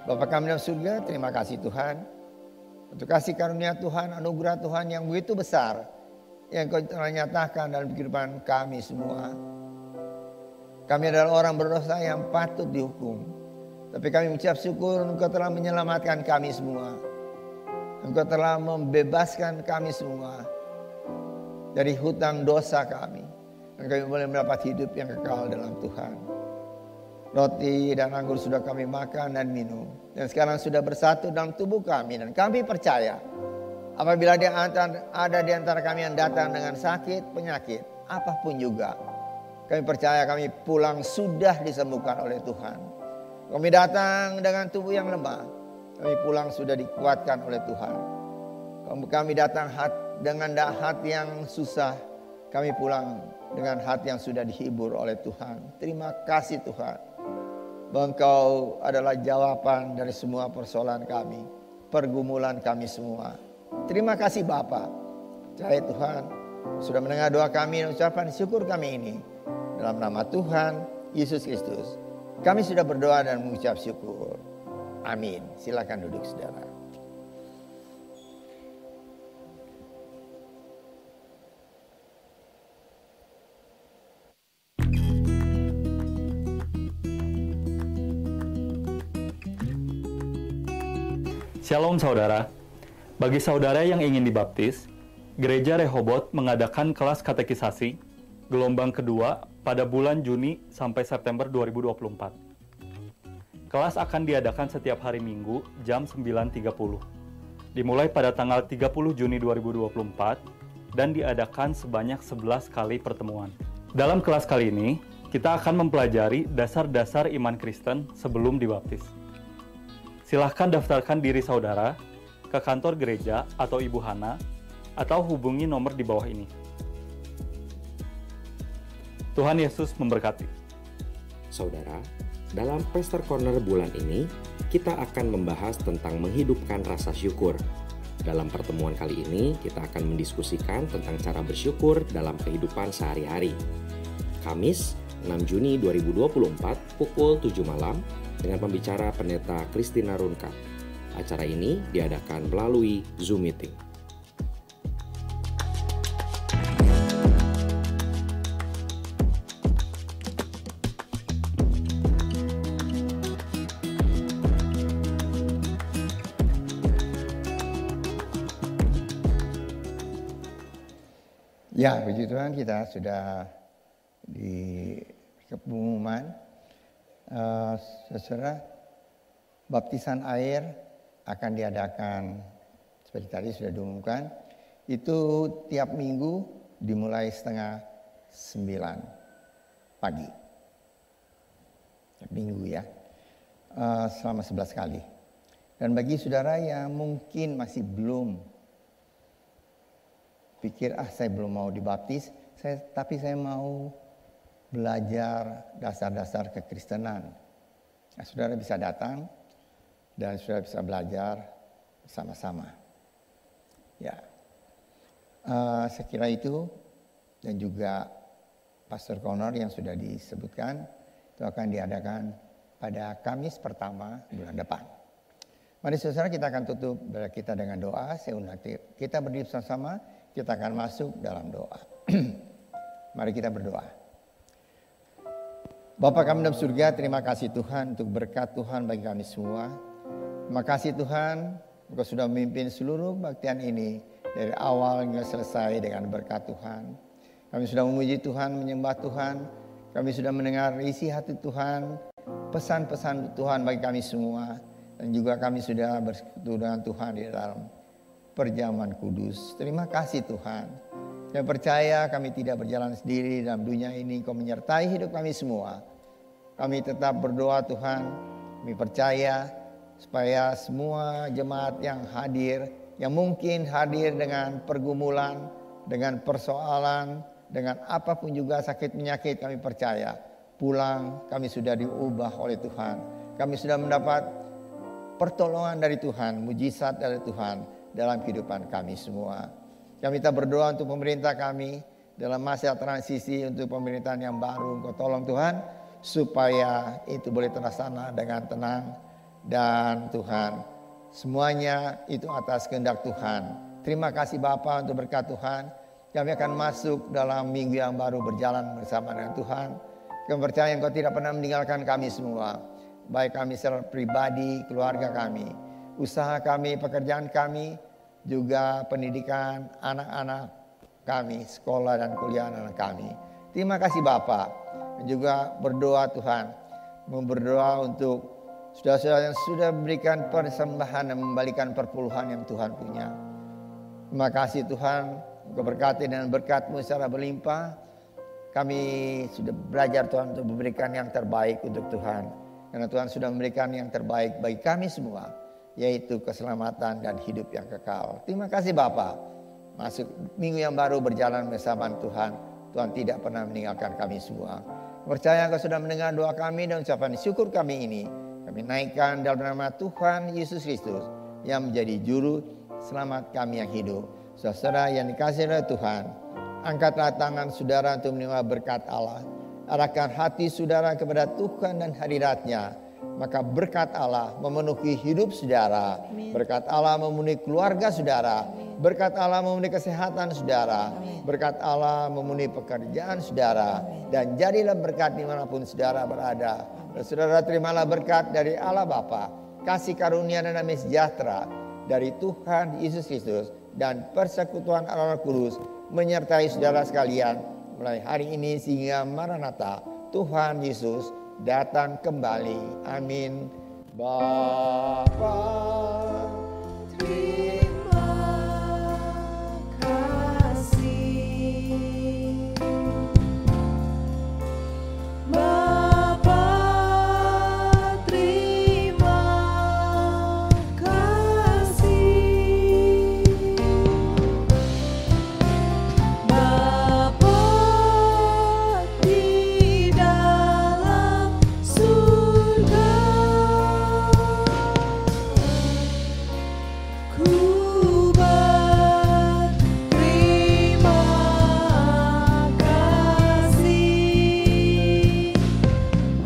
Bapa kami dalam surga, terima kasih Tuhan untuk kasih karunia Tuhan, anugerah Tuhan yang begitu besar yang Kau telah nyatakan dalam kehidupan kami semua. Kami adalah orang berdosa yang patut dihukum, tapi kami mengucap syukur Engkau telah menyelamatkan kami semua. Engkau telah membebaskan kami semua dari hutang dosa kami. Dan kami boleh mendapat hidup yang kekal dalam Tuhan. Roti dan anggur sudah kami makan dan minum. Dan sekarang sudah bersatu dalam tubuh kami. Dan kami percaya apabila ada di antara kami yang datang dengan sakit, penyakit, apapun juga. Kami percaya kami pulang sudah disembuhkan oleh Tuhan. Kami datang dengan tubuh yang lemah. Kami pulang sudah dikuatkan oleh Tuhan. Kami datang dengan hati yang susah. Kami pulang dengan hati yang sudah dihibur oleh Tuhan. Terima kasih Tuhan. Bahwa Engkau adalah jawaban dari semua persoalan kami. Pergumulan kami semua. Terima kasih Bapa. Percaya Tuhan sudah mendengar doa kami dan ucapan syukur kami ini. Dalam nama Tuhan Yesus Kristus. Kami sudah berdoa dan mengucap syukur. Amin. Silakan duduk saudara. Shalom saudara. Bagi saudara yang ingin dibaptis, Gereja Rehoboth mengadakan kelas katekisasi gelombang kedua pada bulan Juni sampai September 2024. Kelas akan diadakan setiap hari Minggu jam 9.30. Dimulai pada tanggal 30 Juni 2024 dan diadakan sebanyak 11 kali pertemuan. Dalam kelas kali ini, kita akan mempelajari dasar-dasar iman Kristen sebelum dibaptis. Silahkan daftarkan diri saudara ke kantor gereja atau Ibu Hana atau hubungi nomor di bawah ini. Tuhan Yesus memberkati. Saudara, dalam Pastor Corner bulan ini, kita akan membahas tentang menghidupkan rasa syukur. Dalam pertemuan kali ini, kita akan mendiskusikan tentang cara bersyukur dalam kehidupan sehari-hari. Kamis, 6 Juni 2024, pukul 7 malam, dengan pembicara Pendeta Christina Runka. Acara ini diadakan melalui Zoom Meeting. Ya, puji Tuhan kita sudah di pengumuman. Saudara, baptisan air akan diadakan seperti tadi sudah diumumkan. Itu tiap minggu dimulai 8:30 pagi. Tiap minggu ya, selama 11 kali. Dan bagi saudara yang mungkin masih belum pikir, saya belum mau dibaptis, tapi saya mau belajar dasar-dasar kekristenan. Nah, saudara bisa datang dan saudara bisa belajar bersama-sama. Ya, saya kira itu, dan juga Pastor Corner yang sudah disebutkan itu akan diadakan pada Kamis pertama bulan depan. Mari saudara, kita akan tutup kita dengan doa. Saya undang kita berdiri bersama-sama. Kita akan masuk dalam doa. Mari kita berdoa. Bapa kami dalam surga, terima kasih Tuhan untuk berkat Tuhan bagi kami semua. Terima kasih Tuhan, Engkau sudah memimpin seluruh kebaktian ini dari awal hingga selesai dengan berkat Tuhan. Kami sudah memuji Tuhan, menyembah Tuhan. Kami sudah mendengar isi hati Tuhan, pesan-pesan Tuhan bagi kami semua. Dan juga kami sudah bersekutu dengan Tuhan di dalam perjamuan kudus. Terima kasih Tuhan. Saya percaya kami tidak berjalan sendiri dalam dunia ini. Kau menyertai hidup kami semua. Kami tetap berdoa Tuhan. Kami percaya supaya semua jemaat yang hadir, yang mungkin hadir dengan pergumulan, dengan persoalan, dengan apapun juga sakit penyakit, kami percaya pulang kami sudah diubah oleh Tuhan. Kami sudah mendapat pertolongan dari Tuhan, mujizat dari Tuhan. dalam kehidupan kami semua. Kami minta berdoa untuk pemerintah kami dalam masa transisi untuk pemerintahan yang baru. Engkau tolong Tuhan supaya itu boleh terlaksana dengan tenang. Dan Tuhan, semuanya itu atas kehendak Tuhan. Terima kasih Bapa untuk berkat Tuhan. Kami akan masuk dalam minggu yang baru berjalan bersama dengan Tuhan. Kami percaya Engkau tidak pernah meninggalkan kami semua. Baik kami secara pribadi, keluarga kami, usaha kami, pekerjaan kami, juga pendidikan anak-anak kami, sekolah dan kuliah anak kami. Terima kasih Bapa. Juga berdoa Tuhan, berdoa untuk saudara-saudara yang sudah memberikan persembahan dan membalikan perpuluhan yang Tuhan punya. Terima kasih Tuhan, Engkau berkati dengan berkat-Mu secara berlimpah. Kami sudah belajar Tuhan untuk memberikan yang terbaik untuk Tuhan. Karena Tuhan sudah memberikan yang terbaik bagi kami semua, yaitu keselamatan dan hidup yang kekal. Terima kasih Bapa. Masuk minggu yang baru berjalan bersama Tuhan. Tuhan tidak pernah meninggalkan kami semua. Percaya Engkau sudah mendengar doa kami dan ucapan syukur kami ini. Kami naikkan dalam nama Tuhan Yesus Kristus yang menjadi juru selamat kami yang hidup. Saudara yang dikasihi oleh Tuhan, angkatlah tangan saudara untuk menerima berkat Allah. Arahkan hati saudara kepada Tuhan dan hadirat-Nya. Maka berkat Allah memenuhi hidup saudara. Berkat Allah memenuhi keluarga saudara. Berkat Allah memenuhi kesehatan saudara. Berkat Allah memenuhi pekerjaan saudara. Dan jadilah berkat dimanapun saudara berada. Dan saudara terimalah berkat dari Allah Bapa, kasih karunia dan damai sejahtera dari Tuhan Yesus Kristus, dan persekutuan Allah Kudus menyertai saudara sekalian mulai hari ini sehingga Maranatha, Tuhan Yesus datang kembali. Amin. Bapa, terima kasih. Bapa, terima kasih. Bapa di dalam surga, ku berterima kasih.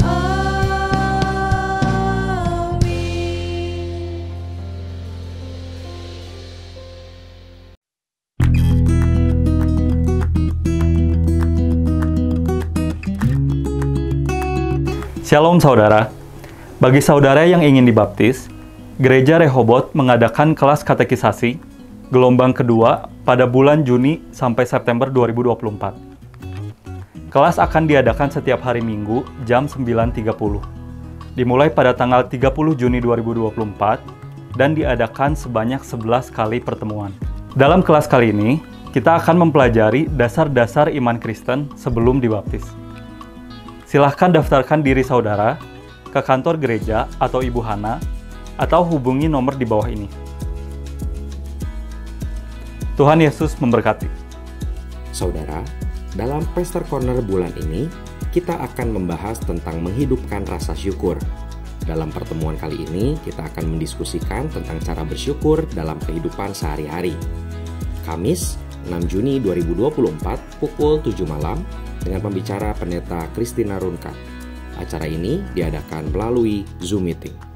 Amin. Shalom saudara. Bagi saudara yang ingin dibaptis, Gereja Rehoboth mengadakan kelas katekisasi gelombang kedua pada bulan Juni sampai September 2024. Kelas akan diadakan setiap hari Minggu jam 9.30. Dimulai pada tanggal 30 Juni 2024 dan diadakan sebanyak 11 kali pertemuan. Dalam kelas kali ini, kita akan mempelajari dasar-dasar iman Kristen sebelum dibaptis. Silahkan daftarkan diri saudara ke kantor gereja atau Ibu Hana, atau hubungi nomor di bawah ini. Tuhan Yesus memberkati. Saudara, dalam Pastor Corner bulan ini, kita akan membahas tentang menghidupkan rasa syukur. Dalam pertemuan kali ini, kita akan mendiskusikan tentang cara bersyukur dalam kehidupan sehari-hari. Kamis, 6 Juni 2024, pukul 7 malam, dengan pembicara Pendeta Christina Runka. Acara ini diadakan melalui Zoom Meeting.